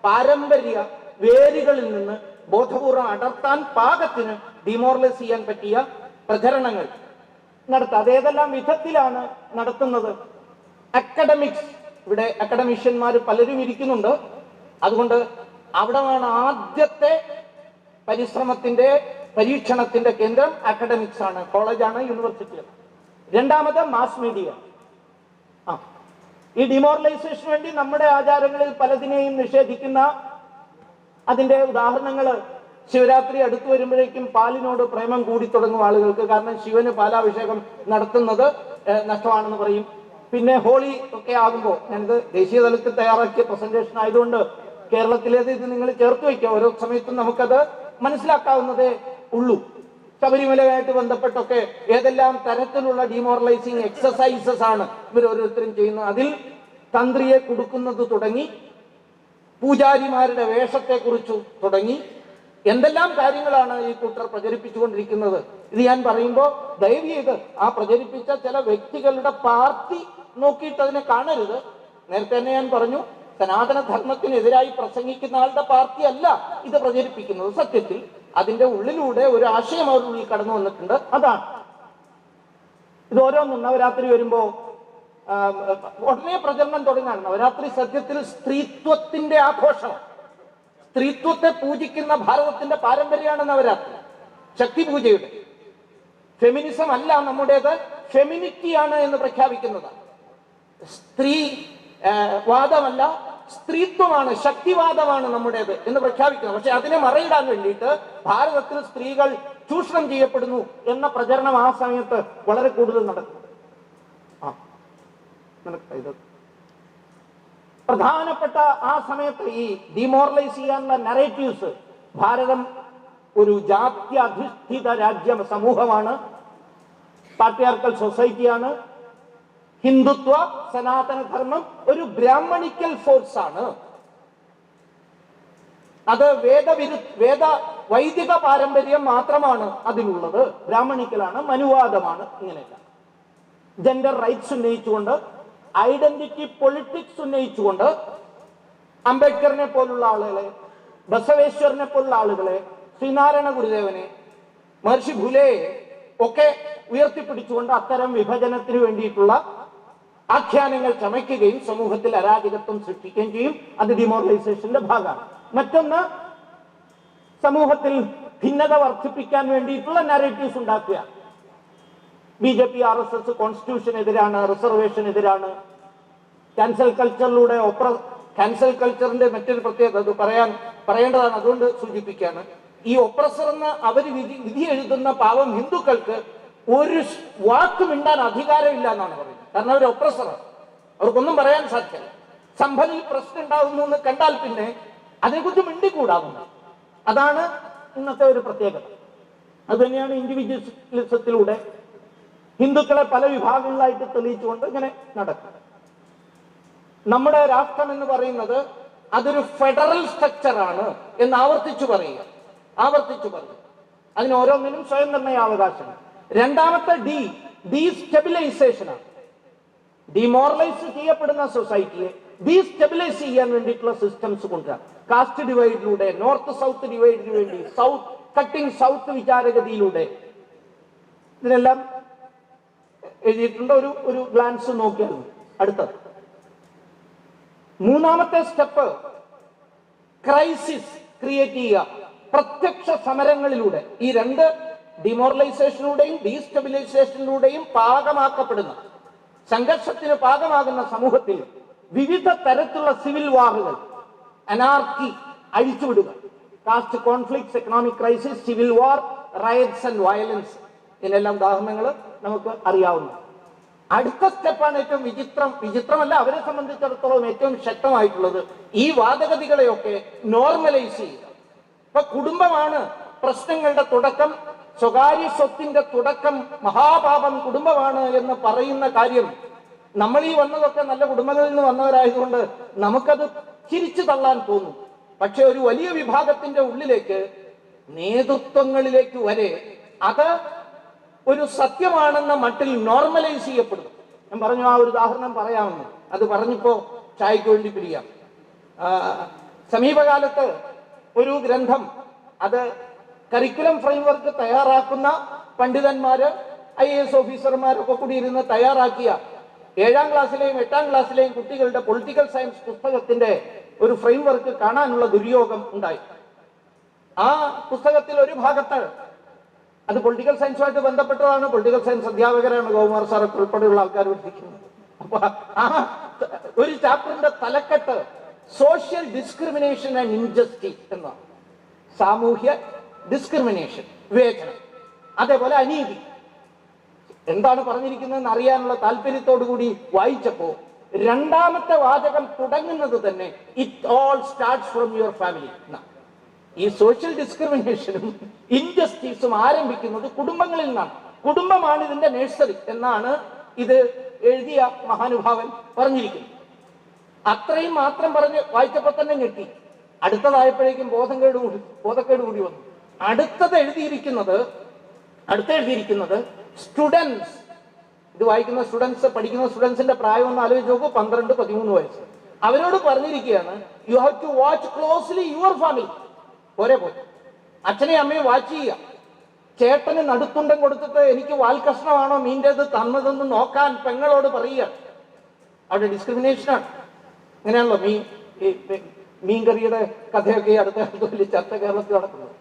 പാരമ്പര്യ വേരുകളിൽ നിന്ന് ബോധപൂർവം അടർത്താൻ പാകത്തിന് ഡിമോറലൈസ് ചെയ്യാൻ പറ്റിയ പ്രചരണങ്ങൾ നടത്തുക. അതേതെല്ലാം വിധത്തിലാണ് നടത്തുന്നത്? അക്കാഡമിക്സ്, ഇവിടെ അക്കാഡമിഷ്യന്മാർ പലരും ഇരിക്കുന്നുണ്ട്. അതുകൊണ്ട് അവിടെയാണ് ആദ്യത്തെ പരിശ്രമത്തിന്റെ, പരീക്ഷണത്തിന്റെ കേന്ദ്രം അക്കാഡമിക്സ് ആണ്, കോളേജാണ്, യൂണിവേഴ്സിറ്റിയാണ്. രണ്ടാമത് മാസ് മീഡിയ. ഈ ഡിമോറലൈസേഷന് വേണ്ടി നമ്മുടെ ആചാരങ്ങളിൽ പലതിനെയും നിഷേധിക്കുന്ന അതിന്റെ ഉദാഹരണങ്ങൾ, ശിവരാത്രി അടുത്തു വരുമ്പോഴേക്കും പാലിനോട് പ്രേമം കൂടി തുടങ്ങും ആളുകൾക്ക്. കാരണം ശിവന് പാലാഭിഷേകം നടത്തുന്നത് നഷ്ടമാണെന്ന് പറയും. പിന്നെ ഹോളി ഒക്കെ ആകുമ്പോൾ, ഞാനിത് ദേശീയ തലത്തിൽ തയ്യാറാക്കിയ പ്രസന്റേഷൻ ആയതുകൊണ്ട് കേരളത്തിലേത് ഇത് നിങ്ങൾ ചേർത്ത് വയ്ക്കുക. ഓരോ സമയത്തും നമുക്കത് മനസ്സിലാക്കാവുന്നതേ ഉള്ളൂ. ശബരിമലയായിട്ട് ബന്ധപ്പെട്ടൊക്കെ ഏതെല്ലാം തരത്തിലുള്ള ഡിമോറലൈസിങ് എക്സസൈസസ് ആണ് ഇവർ ഓരോരുത്തരും ചെയ്യുന്നത്. അതിൽ തന്ത്രിയെ കൊടുക്കുന്നത് തുടങ്ങി, പൂജാരിമാരുടെ വേഷത്തെക്കുറിച്ച് തുടങ്ങി എന്തെല്ലാം കാര്യങ്ങളാണ് ഈ കൂട്ടർ പ്രചരിപ്പിച്ചുകൊണ്ടിരിക്കുന്നത്. ഇത് ഞാൻ പറയുമ്പോൾ ദയവ് ചെയ്ത് ആ പ്രചരിപ്പിച്ച ചില വ്യക്തികളുടെ പാർട്ടി നോക്കിയിട്ട് അതിനെ കാണരുത്. നേരത്തെ തന്നെ ഞാൻ പറഞ്ഞു, സനാതന ധർമ്മത്തിനെതിരായി പ്രസംഗിക്കുന്ന ആളുടെ പാർട്ടി അല്ല ഇത് പ്രചരിപ്പിക്കുന്നത്. സത്യത്തിൽ അതിന്റെ ഉള്ളിലൂടെ ഒരു ആശയം അവരുടെ ഉള്ളിൽ കടന്നു വന്നിട്ടുണ്ട്. അതാണ് ഇത്. ഓരോന്നും നവരാത്രി വരുമ്പോ ഉടനെ പ്രചരണം തുടങ്ങാണ്. നവരാത്രി സത്യത്തിൽ സ്ത്രീത്വത്തിന്റെ ആഘോഷം, സ്ത്രീത്വത്തെ പൂജിക്കുന്ന ഭാരതത്തിന്റെ പാരമ്പര്യമാണ് നവരാത്രി, ശക്തി പൂജയുടെ. ഫെമിനിസം അല്ല നമ്മുടേത്, ഫെമിനിറ്റിയാണ് എന്ന് പ്രഖ്യാപിക്കുന്നതാണ്. സ്ത്രീ വാദമല്ല, സ്ത്രീത്വമാണ്, ശക്തിവാദമാണ് നമ്മുടേത് എന്ന് പ്രഖ്യാപിക്കുന്നത്. പക്ഷെ അതിനെ മറയിടാൻ വേണ്ടിയിട്ട് ഭാരതത്തിൽ സ്ത്രീകൾ ചൂഷണം ചെയ്യപ്പെടുന്നു എന്ന പ്രചരണം ആ സമയത്ത് വളരെ കൂടുതൽ നടക്കും. പ്രധാനപ്പെട്ട ആ സമയത്ത് ഈ ഡിമോറലൈസ് ചെയ്യാനുള്ള നറേറ്റീവ്സ്, ഭാരതം ഒരു ജാത്യധിഷ്ഠിത സമൂഹമാണ്, പാട്രിയാർക്കൽ സൊസൈറ്റിയാണ്, ഹിന്ദുത്വ, സനാതന ധർമ്മം ഒരു ബ്രാഹ്മണിക്കൽ ഫോഴ്സ് ആണ്, അത് വൈദിക പാരമ്പര്യം മാത്രമാണ് അതിലുള്ളത്, ബ്രാഹ്മണിക്കലാണ്, മനുവാദമാണ്, ഇങ്ങനെയല്ല. ജെൻഡർ റൈറ്റ്സ് ഉന്നയിച്ചുകൊണ്ട്, ഐഡന്റിറ്റി പൊളിറ്റിക്സ് ഉന്നയിച്ചുകൊണ്ട് അംബേദ്കറിനെ പോലുള്ള ആളുകളെ, ബസവേശ്വരനെ പോലുള്ള ആളുകളെ, ശ്രീനാരായണ ഗുരുദേവനെ, മഹർഷി ഫുലെയെ ഒക്കെ ഉയർത്തിപ്പിടിച്ചുകൊണ്ട് അത്തരം വിഭജനത്തിന് വേണ്ടിയിട്ടുള്ള ആഖ്യാനങ്ങൾ ചമയ്ക്കുകയും സമൂഹത്തിൽ അരാജകത്വം സൃഷ്ടിക്കുകയും ചെയ്യും. അത് ഡിമോറലൈസേഷന്റെ ഭാഗമാണ്. മറ്റൊന്ന്, സമൂഹത്തിൽ ഭിന്നത വർദ്ധിപ്പിക്കാൻ വേണ്ടിയിട്ടുള്ള നാരേറ്റീവ്സ് ഉണ്ടാക്കുക. BJP RSS കോൺസ്റ്റിറ്റ്യൂഷനെതിരാണ്, റിസർവേഷനെതിരാണ്, ക്യാൻസൽ കൾച്ചറിലൂടെ ക്യാൻസൽ കൾച്ചറിന്റെ മറ്റൊരു പ്രത്യേകത അത് പറയേണ്ടതാണ്, അതുകൊണ്ട് സൂചിപ്പിക്കുകയാണ്. ഈ ഒപ്രസർ എന്ന് അവർ വിധി എഴുതുന്ന പാവം ഹിന്ദുക്കൾക്ക് ഒരു വാക്ക് മിണ്ടാൻ അധികാരമില്ല എന്നാണ് പറയുന്നത്. കാരണം അവർ ഒപ്രസറാണ്, അവർക്കൊന്നും പറയാൻ സാധ്യമല്ല. സംഭലിൽ പ്രശ്നം ഉണ്ടാകുന്നു എന്ന് കണ്ടാൽ പിന്നെ അതിനെക്കുറിച്ച് മിണ്ടിക്കൂടാവുന്നത്. അതാണ് ഇന്നത്തെ ഒരു പ്രത്യേകത. അത് തന്നെയാണ് ഇൻഡിവിജ്വലിസത്തിലൂടെ ഹിന്ദുക്കളെ പല വിഭാഗങ്ങളായിട്ട് തെളിയിച്ചുകൊണ്ട് ഇങ്ങനെ നടക്കും. നമ്മുടെ രാഷ്ട്രം എന്ന് പറയുന്നത് അതൊരു ഫെഡറൽ സ്ട്രക്ചറാണ് എന്ന് ആവർത്തിച്ചു പറയുക. അതിന് ഓരോന്നിനും സ്വയം നിർണയാവകാശമാണ്. രണ്ടാമത്തെ ഡീസ്റ്റെബിലൈസേഷനാണ്. ഡിമോറലൈസ് ചെയ്യപ്പെടുന്ന സൊസൈറ്റിയെ ഡീസ്റ്റെബിലൈസ് ചെയ്യാൻ വേണ്ടിയിട്ടുള്ള സിസ്റ്റംസ് കൊണ്ടുവരാം. കാസ്റ്റ് ഡിവൈഡിലൂടെ, നോർത്ത് സൗത്ത് ഡിവൈഡിന് വേണ്ടി, കട്ടിംഗ് സൗത്ത് വിചാരഗതിയിലൂടെ, ഇതിനെല്ലാം എഴുതിയിട്ടുണ്ട്. ഒരു ഗ്ലാൻസ് നോക്കിയാൽ അടുത്തത്. മൂന്നാമത്തെ സ്റ്റെപ്പ് ക്രൈസിസ് ക്രിയേറ്റ് ചെയ്യുക. പ്രത്യക്ഷ സമരങ്ങളിലൂടെ, ഈ രണ്ട് ഡിമോറലൈസേഷനിലൂടെയും ഡീസ്റ്റെബിലൈസേഷനിലൂടെയും പാകമാക്കപ്പെടുന്ന, സംഘർഷത്തിന് പാകമാകുന്ന സമൂഹത്തിൽ വിവിധ തരത്തിലുള്ള സിവിൽ വാറുകൾ, അനാർക്കി അഴിച്ചുവിടുക. Caste conflicts, economic crisis, civil war, riots and violence, ഇതിനെല്ലാം ഉദാഹരണങ്ങൾ നമുക്ക് അറിയാവുന്ന. അടുത്ത സ്റ്റെപ്പാണ് ഏറ്റവും വിചിത്രമല്ല, അവരെ സംബന്ധിച്ചിടത്തോളം ഏറ്റവും ശക്തമായിട്ടുള്ളത്. ഈ വാദഗതികളെയൊക്കെ നോർമലൈസ് ചെയ്യുക. ഇപ്പൊ കുടുംബമാണ് പ്രശ്നങ്ങളുടെ തുടക്കം, സ്വകാര്യ സ്വത്തിന്റെ തുടക്കം, മഹാപാപം കുടുംബമാണ് എന്ന് പറയുന്ന കാര്യം, നമ്മൾ ഈ വന്നതൊക്കെ നല്ല കുടുംബങ്ങളിൽ നിന്ന് വന്നവരായതുകൊണ്ട് നമുക്കത് ചിരിച്ചു തള്ളാൻ തോന്നും. പക്ഷെ ഒരു വലിയ വിഭാഗത്തിന്റെ ഉള്ളിലേക്ക്, നേതൃത്വങ്ങളിലേക്ക് വരെ അത് ഒരു സത്യമാണെന്ന മട്ടിൽ നോർമലൈസ് ചെയ്യപ്പെടുന്നു. ഞാൻ പറഞ്ഞു, ആ ഒരു ഉദാഹരണം പറയാമെന്ന്. അത് പറഞ്ഞപ്പോ ചായക്ക് വേണ്ടി പിരിയാം. സമീപകാലത്ത് ഒരു ഗ്രന്ഥം, അത് കരിക്കുലം ഫ്രെയിംവർക്ക് തയ്യാറാക്കുന്ന പണ്ഡിതന്മാര്, IAS ഓഫീസർമാരൊക്കെ കൂടി ഇരുന്ന് തയ്യാറാക്കിയ 7ാം ക്ലാസ്സിലെയും 8ാം ക്ലാസ്സിലെയും കുട്ടികളുടെ പൊളിറ്റിക്കൽ സയൻസ് പുസ്തകത്തിന്റെ ഒരു ഫ്രെയിംവർക്ക് കാണാനുള്ള ദുര്യോഗം ഉണ്ടായി. ആ പുസ്തകത്തിൽ ഒരു ഭാഗത്ത്, അത് പൊളിറ്റിക്കൽ സയൻസുമായിട്ട് ബന്ധപ്പെട്ടതാണ്, പൊളിറ്റിക്കൽ സയൻസ് അധ്യാപകരാണ് ഗോകുമാർ സാറൊക്കെ ഉൾപ്പെടെയുള്ള ആൾക്കാർ പഠിപ്പിക്കുന്നത്. അപ്പൊ ആ ഒരു ചാപ്റ്ററിന്റെ തലക്കെട്ട് സോഷ്യൽ ഡിസ്ക്രിമിനേഷൻ ആൻഡ് ഇൻജസ്റ്റിസ് എന്നാണ്. സാമൂഹ്യ ഡിസ്ക്രിമിനേഷൻ, വിവേചനം, അതേപോലെ അനീതി. എന്താണ് പറഞ്ഞിരിക്കുന്നതെന്ന് അറിയാനുള്ള താല്പര്യത്തോടു കൂടി വായിച്ചപ്പോ രണ്ടാമത്തെ വാചകം തുടങ്ങുന്നത് തന്നെ it all starts from your family എന്നാണ്. ഈ സോഷ്യൽ ഡിസ്ക്രിമിനേഷനും ഇൻജസ്റ്റിസും ആരംഭിക്കുന്നത് കുടുംബങ്ങളിൽ നിന്നാണ്. കുടുംബമാണ് ഇതിന്റെ നഴ്സറി എന്നാണ് ഇത് എഴുതിയ മഹാനുഭാവൻ പറഞ്ഞിരിക്കുന്നത്. അത്രയും മാത്രം പറഞ്ഞ് വായിച്ചപ്പോ തന്നെ ഞെട്ടി. അടുത്തതായപ്പോഴേക്കും ബോധക്കേട് കൂടി വന്നു. അടുത്ത എഴുതിയിരിക്കുന്നത് സ്റ്റുഡൻസ്. ഇത് വായിക്കുന്ന സ്റ്റുഡൻസ്, പഠിക്കുന്ന സ്റ്റുഡൻസിന്റെ പ്രായം ഒന്ന് ആലോചിച്ച് നോക്കൂ, 12-13 വയസ്സ്. അവരോട് പറഞ്ഞിരിക്കുകയാണ്, you have to watch closely your family. പോരെ അച്ഛനെയും അമ്മയും വാച്ച് ചെയ്യുക. ചേട്ടന് നടുത്തുണ്ടം കൊടുത്തിട്ട് എനിക്ക് വാൽക്കഷ്ണമാണോ മീൻ്റെത് തന്നതെന്ന് നോക്കാൻ പെങ്ങളോട് പറയുക. അവിടെ ഡിസ്ക്രിമിനേഷനാണ്. അങ്ങനെയാണല്ലോ മീൻകറിയുടെ കഥയൊക്കെ അടുത്ത കാലത്ത് വലിയ ചർച്ച കേരളത്തിൽ നടക്കുന്നത്.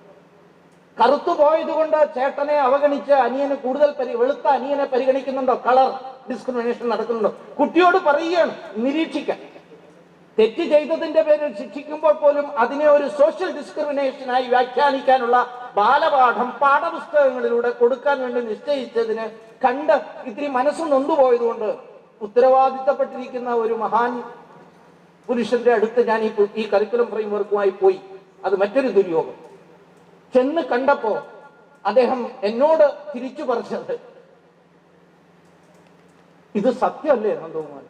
കറുത്തു പോയത് കൊണ്ട് ചേട്ടനെ അവഗണിച്ച് അനിയന് കൂടുതൽ വെളുത്ത അനിയനെ പരിഗണിക്കുന്നുണ്ടോ? കളർ ഡിസ്ക്രിമിനേഷൻ നടക്കുന്നുണ്ടോ? കുട്ടിയോട് പറയുകയാണ് നിരീക്ഷിക്കാൻ. തെറ്റ് ചെയ്തതിന്റെ പേരിൽ ശിക്ഷിക്കുമ്പോൾ പോലും അതിനെ ഒരു സോഷ്യൽ ഡിസ്ക്രിമിനേഷനായി വ്യാഖ്യാനിക്കാനുള്ള ബാലപാഠം പാഠപുസ്തകങ്ങളിലൂടെ കൊടുക്കാൻ വേണ്ടി നിശ്ചയിച്ചതിന് കണ്ട് ഇത്തിരി മനസ്സ് നൊന്തുപോയതുകൊണ്ട് ഉത്തരവാദിത്തപ്പെട്ടിരിക്കുന്ന ഒരു മഹാൻ പുരുഷന്റെ അടുത്ത് ഞാൻ ഈ കരിക്കുലം ഫ്രെയിംവർക്കുമായി പോയി. അത് മറ്റൊരു ദുര്യോഗം. ചെന്ന് കണ്ടപ്പോ അദ്ദേഹം എന്നോട് തിരിച്ചു പറഞ്ഞത്, ഇത് സത്യമല്ലേ നന്ദകുമാർ?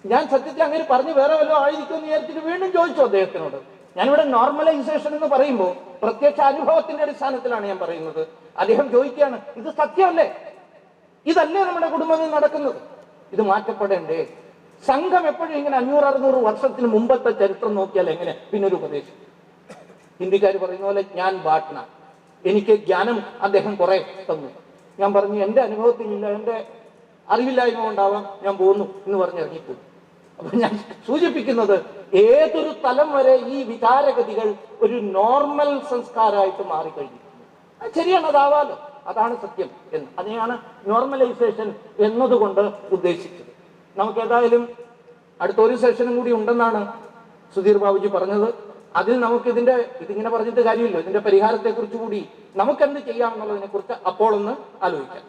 ഞാൻ സത്യത്തിൽ അങ്ങനെ പറഞ്ഞ് വേറെ വല്ലതും ആയിരിക്കുമെന്ന് വിചാരിച്ചിട്ട് വീണ്ടും ചോദിച്ചു അദ്ദേഹത്തിനോട്. ഞാനിവിടെ നോർമലൈസേഷൻ എന്ന് പറയുമ്പോൾ പ്രത്യക്ഷ അനുഭവത്തിന്റെ അടിസ്ഥാനത്തിലാണ് ഞാൻ പറയുന്നത്. അദ്ദേഹം ചോദിക്കുകയാണ്, ഇത് സത്യമല്ലേ? ഇതല്ലേ നമ്മുടെ കുടുംബത്തിൽ നടക്കുന്നത്? ഇത് മാറ്റപ്പെടേണ്ടേ? സംഘം എപ്പോഴും ഇങ്ങനെ 500-600 വർഷത്തിന് മുമ്പത്തെ ചരിത്രം നോക്കിയാൽ എങ്ങനെ പിന്നൊരു ഉപദേശം? ഹിന്ദിക്കാർ പറയുന്ന പോലെ ഞാൻ ബാട്ട്ന, എനിക്ക് ജ്ഞാനം അദ്ദേഹം കുറെ തന്നു. ഞാൻ പറഞ്ഞു എന്റെ അനുഭവത്തിലില്ല, എന്റെ അറിവില്ലായ്മ കൊണ്ടാവാം, ഞാൻ പോകുന്നു എന്ന് പറഞ്ഞ് ഇറങ്ങിപ്പോയി. അപ്പൊ ഞാൻ സൂചിപ്പിക്കുന്നത്, ഏതൊരു തലം വരെ ഈ വിചാരഗതികൾ ഒരു നോർമൽ സംസ്കാരമായിട്ട് മാറിക്കഴിഞ്ഞിരിക്കുന്നു. ശരിയാണ്, അതാവാലോ, അതാണ് സത്യം എന്ന്. അതിനെയാണ് നോർമലൈസേഷൻ എന്നതുകൊണ്ട് ഉദ്ദേശിച്ചത്. നമുക്ക് ഏതായാലും അടുത്ത ഒരു സെഷനും കൂടി ഉണ്ടെന്നാണ് സുധീർ ബാബുജി പറഞ്ഞത്. അതിൽ നമുക്ക് ഇതിങ്ങനെ പറഞ്ഞിട്ട് കാര്യമില്ല. ഇതിന്റെ പരിഹാരത്തെ കുറിച്ച് കൂടി നമുക്ക് എന്ത് ചെയ്യാമെന്നുള്ളതിനെ കുറിച്ച് അപ്പോൾ ഒന്ന് ആലോചിക്കാം.